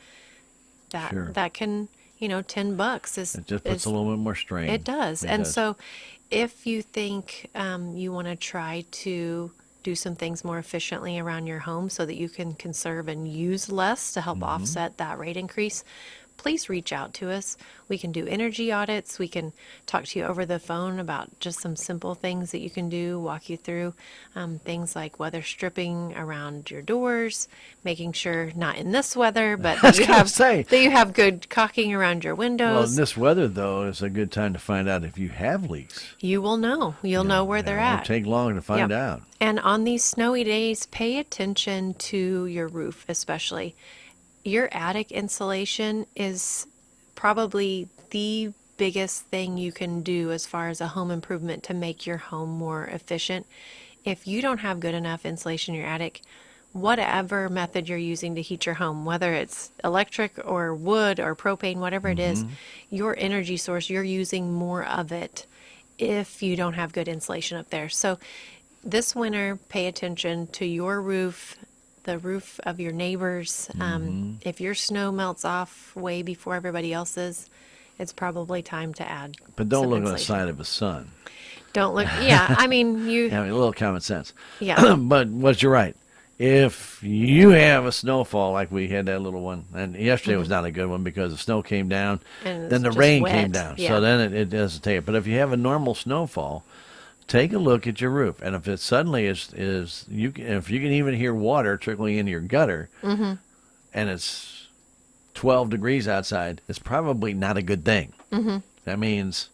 that can, $10 is it just puts a little bit more strain. It does. So if you think you want to try to do some things more efficiently around your home so that you can conserve and use less to help offset that rate increase, please reach out to us. We can do energy audits. We can talk to you over the phone about just some simple things that you can do, walk you through things like weather stripping around your doors, making sure, not in this weather, but that you have good caulking around your windows. Well, in this weather, though, is a good time to find out if you have leaks. You will know. You'll know where they're at. It won't take long to find out. And on these snowy days, pay attention to your roof especially. Your attic insulation is probably the biggest thing you can do as far as a home improvement to make your home more efficient. If you don't have good enough insulation in your attic, whatever method you're using to heat your home, whether it's electric or wood or propane, whatever it is, your energy source, you're using more of it if you don't have good insulation up there. So this winter, pay attention to your roof, the roof of your neighbors. If your snow melts off way before everybody else's, it's probably time to add. But don't some look on the insulation. side of the sun. Don't look. Yeah, I mean you. I mean, a little common sense. Yeah. But you're right. If you have a snowfall like we had that little one, and yesterday was not a good one because the snow came down, And then the it's rain just came wet. down, Yeah. so then it doesn't take it. But if you have a normal snowfall, take a look at your roof, and if it suddenly if you can even hear water trickling into your gutter, and it's 12 degrees outside, it's probably not a good thing. That means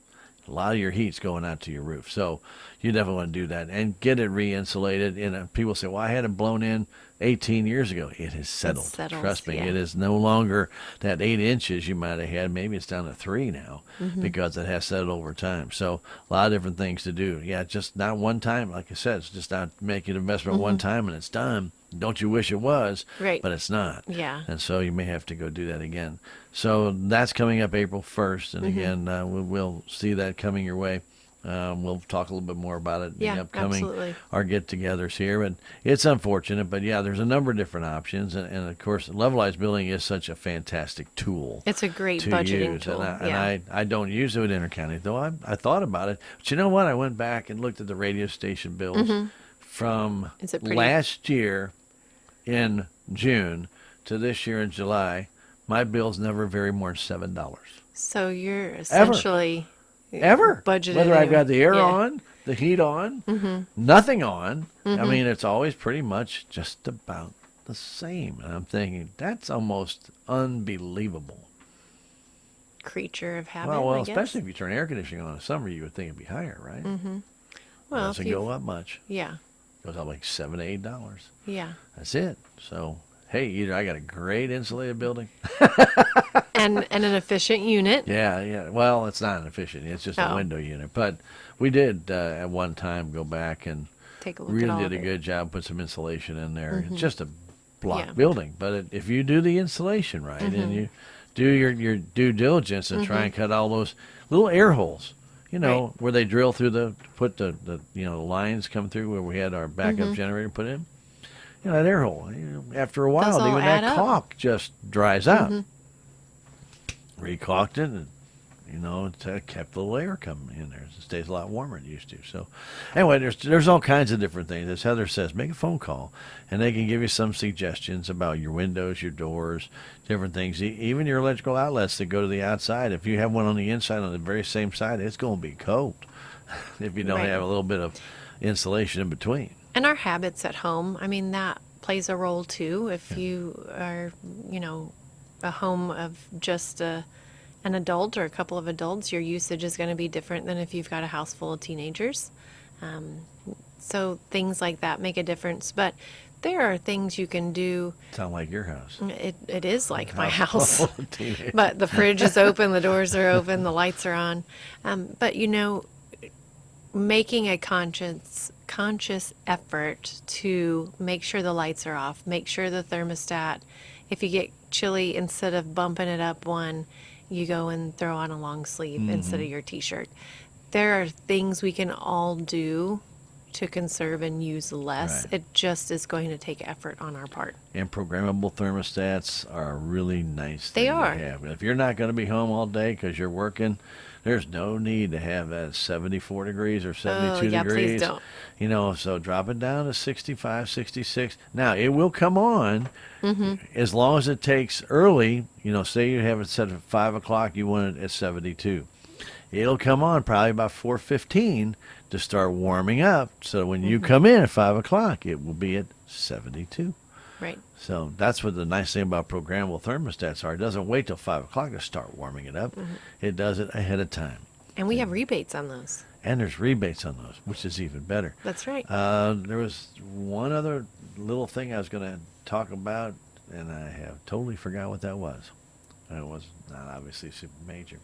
a lot of your heat's going out to your roof, so you definitely want to do that and get it re-insulated. And people say, "Well, I had it blown in 18 years ago." It has settled. Trust me, it is no longer that 8 inches you might have had. Maybe it's down to 3 now because it has settled over time. So a lot of different things to do. Yeah, just not one time. Like I said, it's just not making an investment one time and it's done. Don't you wish it was? Right. But it's not. Yeah. And so you may have to go do that again. So that's coming up April 1st. And again, we'll see that coming your way. We'll talk a little bit more about it in the upcoming our get-togethers here. And it's unfortunate, but yeah, there's a number of different options. And of course, levelized billing is such a fantastic tool. It's a great to budgeting use. tool. And I don't use it with Intercounty, though I thought about it. But you know what? I went back and looked at the radio station bills from last year in June to this year in July. My bills never vary more than $7. So you're essentially ever budgeted. Whether I've got the air Yeah. on, the heat on, nothing on. I mean, it's always pretty much just about the same. And I'm thinking, that's almost unbelievable. Creature of habit, Well, I guess. especially if you turn air conditioning on in summer, you would think it'd be higher, right? Mm-hmm. It Well, doesn't go up much. Yeah. It goes up like $7 to $8. Yeah. That's it. So, hey, either I got a great insulated building. And an efficient unit. Yeah. Well, it's not an efficient. It's just a window unit. But we did at one time go back and take a look really at all did a of it. good job, put some insulation in there. Mm-hmm. It's just a block Yeah. building. But if you do the insulation right Mm-hmm. and you do your due diligence and try Mm-hmm. and cut all those little air holes, Right. where they drill through put the lines come through where we had our backup Mm-hmm. generator put in. That air hole, after a while, all even add that up. caulk just dries out. Mm-hmm. Recaulked it, and it kept the little air coming in there. It stays a lot warmer than it used to. So, anyway, there's all kinds of different things. As Heather says, make a phone call, and they can give you some suggestions about your windows, your doors, different things. Even your electrical outlets that go to the outside. If you have one on the inside on the very same side, it's going to be cold if you don't Right. have a little bit of insulation in between. And our habits at home, I mean, that plays a role too. If you are, a home of just an adult or a couple of adults, your usage is going to be different than if you've got a house full of teenagers. So things like that make a difference. But there are things you can do. Sound like your house. It is like my house. Teenage. But the fridge is open, the doors are open, the lights are on. But making a conscious effort to make sure the lights are off, make sure the thermostat, if you get chilly, instead of bumping it up one, you go and throw on a long sleeve instead of your t-shirt. There are things we can all do to conserve and use less. Right. It just is going to take effort on our part. And programmable thermostats are a really nice thing They are. to have. If you're not going to be home all day because you're working, there's no need to have that at 74 degrees or 72 yeah, degrees. please don't. So drop it down to 65, 66. Now, it will come on Mm-hmm. as long as it takes early. Say you have it set at 5 o'clock, you want it at 72. It'll come on probably about 4:15 to start warming up. So when you come in at 5 o'clock, it will be at 72. Right. So that's what the nice thing about programmable thermostats are. It doesn't wait till 5 o'clock to start warming it up. It does it ahead of time. And we have rebates on those. And there's rebates on those, which is even better. That's right. There was one other little thing I was going to talk about, and I have totally forgot what that was. It was not obviously super major.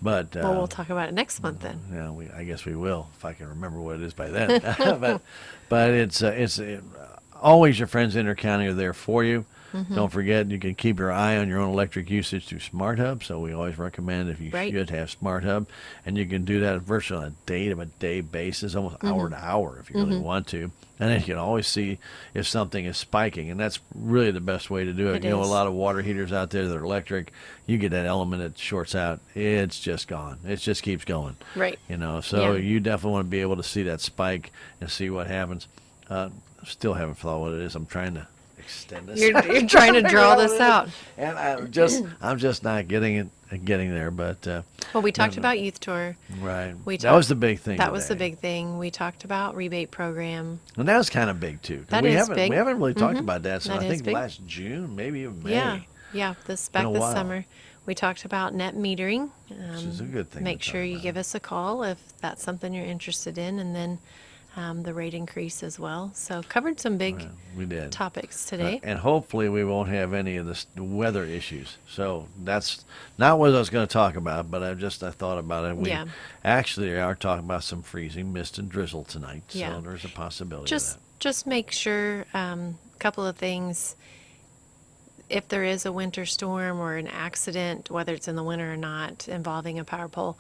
But Well, we'll talk about it next month then. yeah, I guess we will if I can remember what it is by then. but it's always your friends Intercounty are there for you. Don't forget, you can keep your eye on your own electric usage through Smart Hub. So we always recommend if you Right. should have Smart Hub, and you can do that virtually on a day-to-day basis, almost hour to hour if you really want to. And then you can always see if something is spiking, and that's really the best way to do it. It A is. lot of water heaters out there that are electric, you get that element that shorts out, it's just gone. It just keeps going. Right. So Yeah. you definitely want to be able to see that spike and see what happens. Still haven't thought what it is. I'm trying to extend this. You're trying to draw this out. And I'm just not getting there. But Well, we talked about youth tour. right, We that was talked- the big thing. That was the today. big thing. We talked about rebate program. And that was kind of big too. 'Cause That we is haven't big. we haven't really talked about that since That I is think big. last June, maybe even May. Yeah, this been a this while. summer. We talked about net metering. Which is a good thing to Make talk sure you about. give us a call if that's something you're interested in, and then the rate increase as well. So covered some big We did. topics today. And hopefully we won't have any of the weather issues. So that's not what I was going to talk about, but I thought about it. We Yeah. actually are talking about some freezing mist and drizzle tonight. Yeah. So there's a possibility Just of just make sure, couple of things. If there is a winter storm or an accident, whether it's in the winter or not, involving a power pole,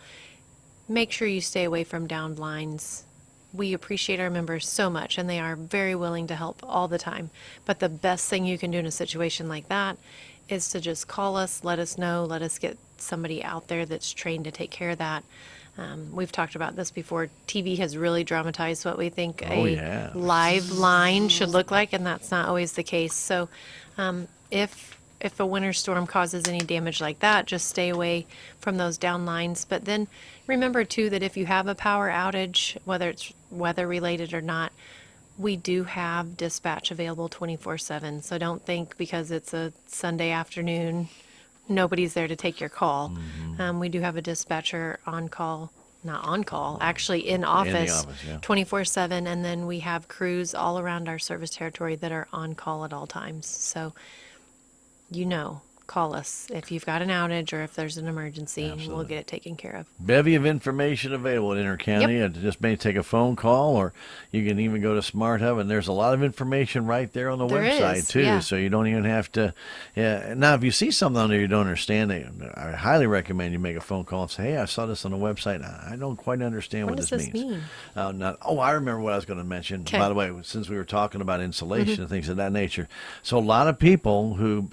make sure you stay away from downed lines. We appreciate our members so much, and they are very willing to help all the time. But the best thing you can do in a situation like that is to just call us, let us know, let us get somebody out there that's trained to take care of that. We've talked about this before. TV has really dramatized what we think Oh, a yeah. live line should look like, and that's not always the case. So if a winter storm causes any damage like that, just stay away from those down lines. But then remember too that if you have a power outage, whether it's weather related or not, We do have dispatch available 24/7, so don't think because it's a Sunday afternoon, nobody's there to take your call. We do have a dispatcher on call, not on call, actually in office, yeah. 24/7, and then we have crews all around our service territory that are on call at all times. So, call us if you've got an outage or if there's an emergency, and we'll get it taken care of. Bevy of information available at Intercounty. Yep. Just may take a phone call, or you can even go to Smart Hub, and there's a lot of information right there on the There website is, too. yeah. So you don't even have to. Yeah. Now, if you see something on there you don't understand, I highly recommend you make a phone call and say, "Hey, I saw this on the website. I don't quite understand what does this this means." mean? I remember what I was going to mention. 'Kay. By the way, since we were talking about insulation and things of that nature, so a lot of people who,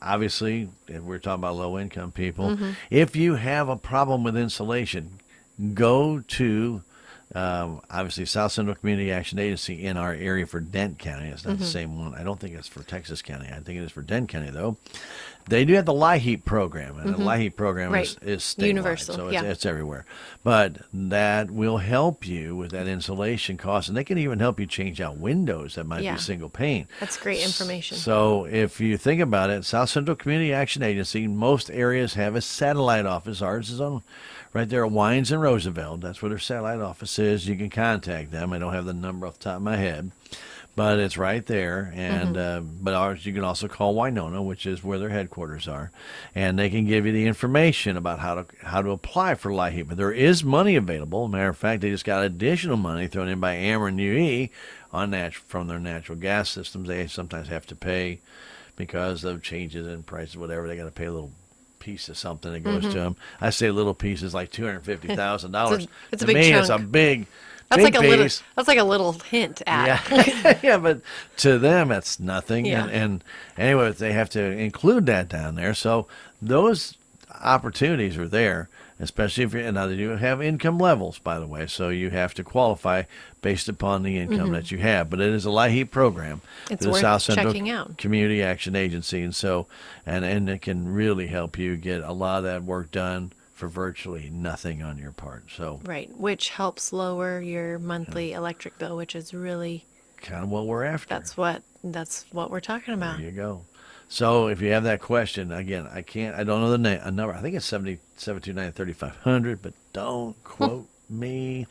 obviously, if we're talking about low-income people, if you have a problem with insulation, go to obviously South Central Community Action Agency in our area for Dent County. It's not the same one. I don't think it's for Texas County. I think it is for Dent County, though. They do have the LIHEAP program, and the LIHEAP program Right. is statewide, Universal, so yeah. it's everywhere. But that will help you with that insulation cost, and they can even help you change out windows that might Yeah. be single pane. That's great information. So if you think about it, South Central Community Action Agency, most areas have a satellite office. Ours is on right there at Wines and Roosevelt. That's where their satellite office is. You can contact them. I don't have the number off the top of my head, but it's right there. And but ours, you can also call Winona, which is where their headquarters are, and they can give you the information about how to apply for LIHEAP. But there is money available. Matter of fact, they just got additional money thrown in by Ameren UE from their natural gas systems. They sometimes have to pay because of changes in prices, whatever. They got to pay a little piece of something that goes to them. I say a little piece is like $250,000. It's a to big me, it's a chunk. big That's like a little. piece. That's like a little hint at. Yeah, yeah, but to them that's nothing. Yeah. And anyway, they have to include that down there. So those opportunities are there, especially if now they do have income levels, by the way. So you have to qualify based upon the income that you have. But it is a LIHEAP program. It's through the worth South Central checking out. Community Action Agency, and so and it can really help you get a lot of that work done for virtually nothing on your part. So Right, which helps lower your monthly electric bill, which is really kind of what we're after. that's what we're talking about. There you go. So if you have that question, again, I don't know the number. I think it's 729-3500, but don't quote me.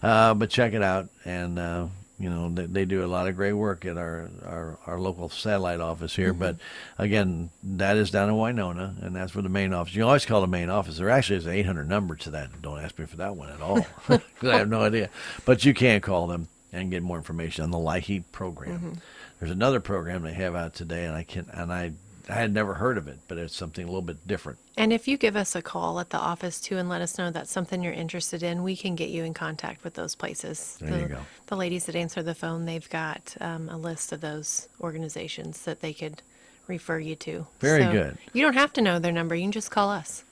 But check it out. And, they do a lot of great work at our local satellite office here. But again, that is down in Winona, and that's where the main office. You always call the main office. There actually is an 800 number to that. Don't ask me for that one at all, because I have no idea. But you can call them and get more information on the LIHEAP program. There's another program they have out today, and I had never heard of it, but it's something a little bit different. And if you give us a call at the office too and let us know that's something you're interested in, we can get you in contact with those places. There you go. The ladies that answer the phone, they've got a list of those organizations that they could refer you to. Very So good. You don't have to know their number. You can just call us.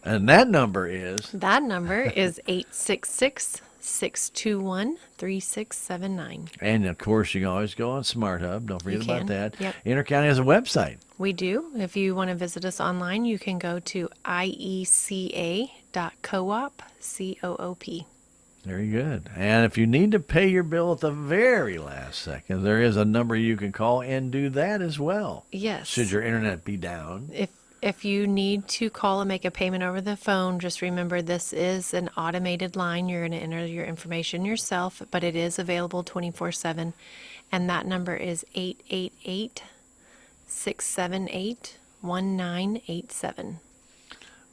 And that number is That number is 866-621-3679. And of course, you can always go on Smart Hub. Don't forget You about can. that. Yep. Intercounty has a website. We do. If you want to visit us online, you can go to IECA.coop, C-O-O-P. Very good. And if you need to pay your bill at the very last second, there is a number you can call and do that as well. Yes. Should your internet be down. If you need to call and make a payment over the phone, just remember this is an automated line. You're going to enter your information yourself, but it is available 24/7. And that number is 888-678-1987.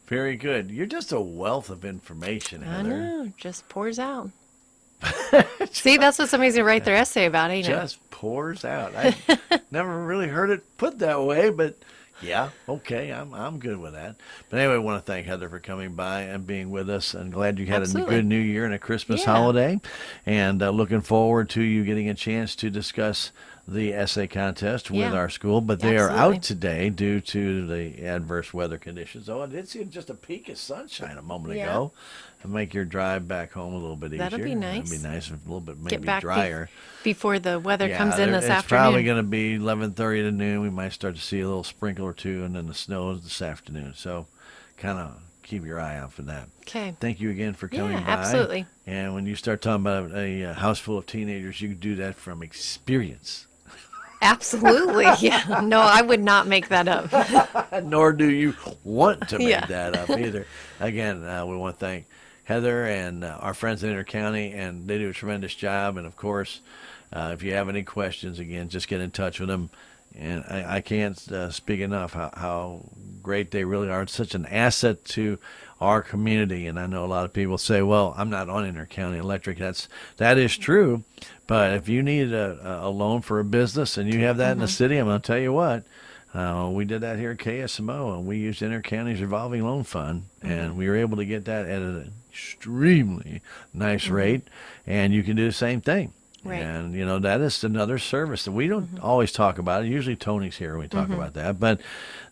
Very good. You're just a wealth of information, I Heather. know, just pours out. See, that's what somebody's going to write their essay about, ain't it? Just pours out. I never really heard it put that way, but yeah, okay, I'm good with that. But anyway, I want to thank Heather for coming by and being with us. And glad you had Absolutely. a good New Year and a Christmas Yeah. holiday. And looking forward to you getting a chance to discuss the essay contest with Yeah. our school. But they are Absolutely. out today due to the adverse weather conditions. Oh, I did see just a peak of sunshine a moment Yeah. ago. And make your drive back home a little bit easier. That'll be nice. That'd be nice, if a little bit Get maybe back drier. before the weather Yeah, comes in this it's afternoon. probably going to be 11:30 to noon. We might start to see a little sprinkle or two, and then the snow is this afternoon. So kind of keep your eye out for that. Okay. Thank you again for coming by. Absolutely. And when you start talking about a house full of teenagers, you can do that from experience. Absolutely. Yeah. No, I would not make that up. Nor do you want to make that up either. Again, we want to thank Heather and our friends at Intercounty, and they do a tremendous job. And, of course, if you have any questions, again, just get in touch with them. And I can't speak enough how great they really are. It's such an asset to our community. And I know a lot of people say, well, I'm not on Intercounty Electric. That is true. But if you need a loan for a business and you have that in the city, I'm going to tell you what. We did that here at KSMO, and we used Intercounty's revolving loan fund, and we were able to get that at an extremely nice rate. And you can do the same thing. Right. And, that is another service that we don't always talk about. Usually Tony's here when we talk about that. But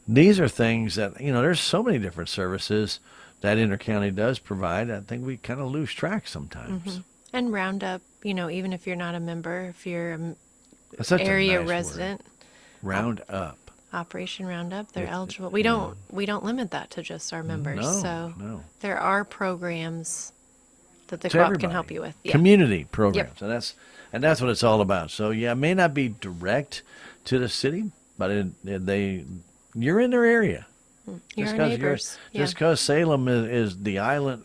these are things that, there's so many different services that Intercounty does provide. I think we kind of lose track sometimes. And Roundup, even if you're not a member, if you're an That's area nice resident. Word. Roundup. Operation Roundup, they're eligible. We don't limit that to just our members. No. There are programs that the co-op can help you with. Yeah. Community programs. And that's what it's all about. So, it may not be direct to the city, but you're in their area. You're our neighbors. Just because Salem is the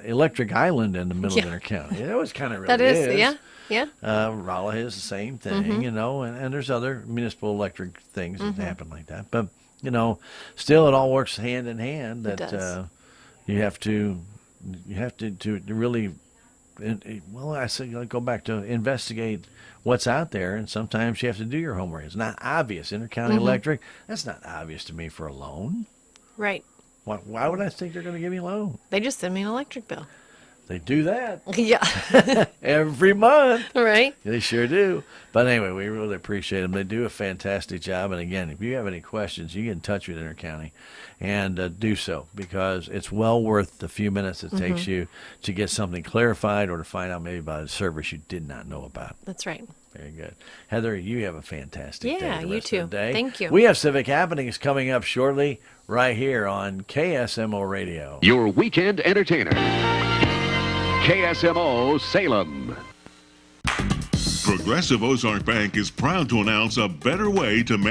electric island in the middle of Intercounty. It was kind of really that is. Yeah. Rolla is the same thing, and there's other municipal electric things that happen like that. But, still it all works hand in hand that you have to really, I say go back to investigate what's out there, and sometimes you have to do your homework. It's not obvious. Intercounty Electric, that's not obvious to me for a loan. Right. Why would I think they're going to give me a loan? They just send me an electric bill. They do that. Yeah. Every month. Right. They sure do. But anyway, we really appreciate them. They do a fantastic job. And again, if you have any questions, you get in touch with Intercounty and do so, because it's well worth the few minutes it takes you to get something clarified or to find out maybe about a service you did not know about. That's right. Very good. Heather, you have a fantastic day. Yeah, you too. Thank you. We have Civic Happenings coming up shortly right here on KSMO Radio. Your weekend entertainer. KSMO Salem. Progressive Ozark Bank is proud to announce a better way to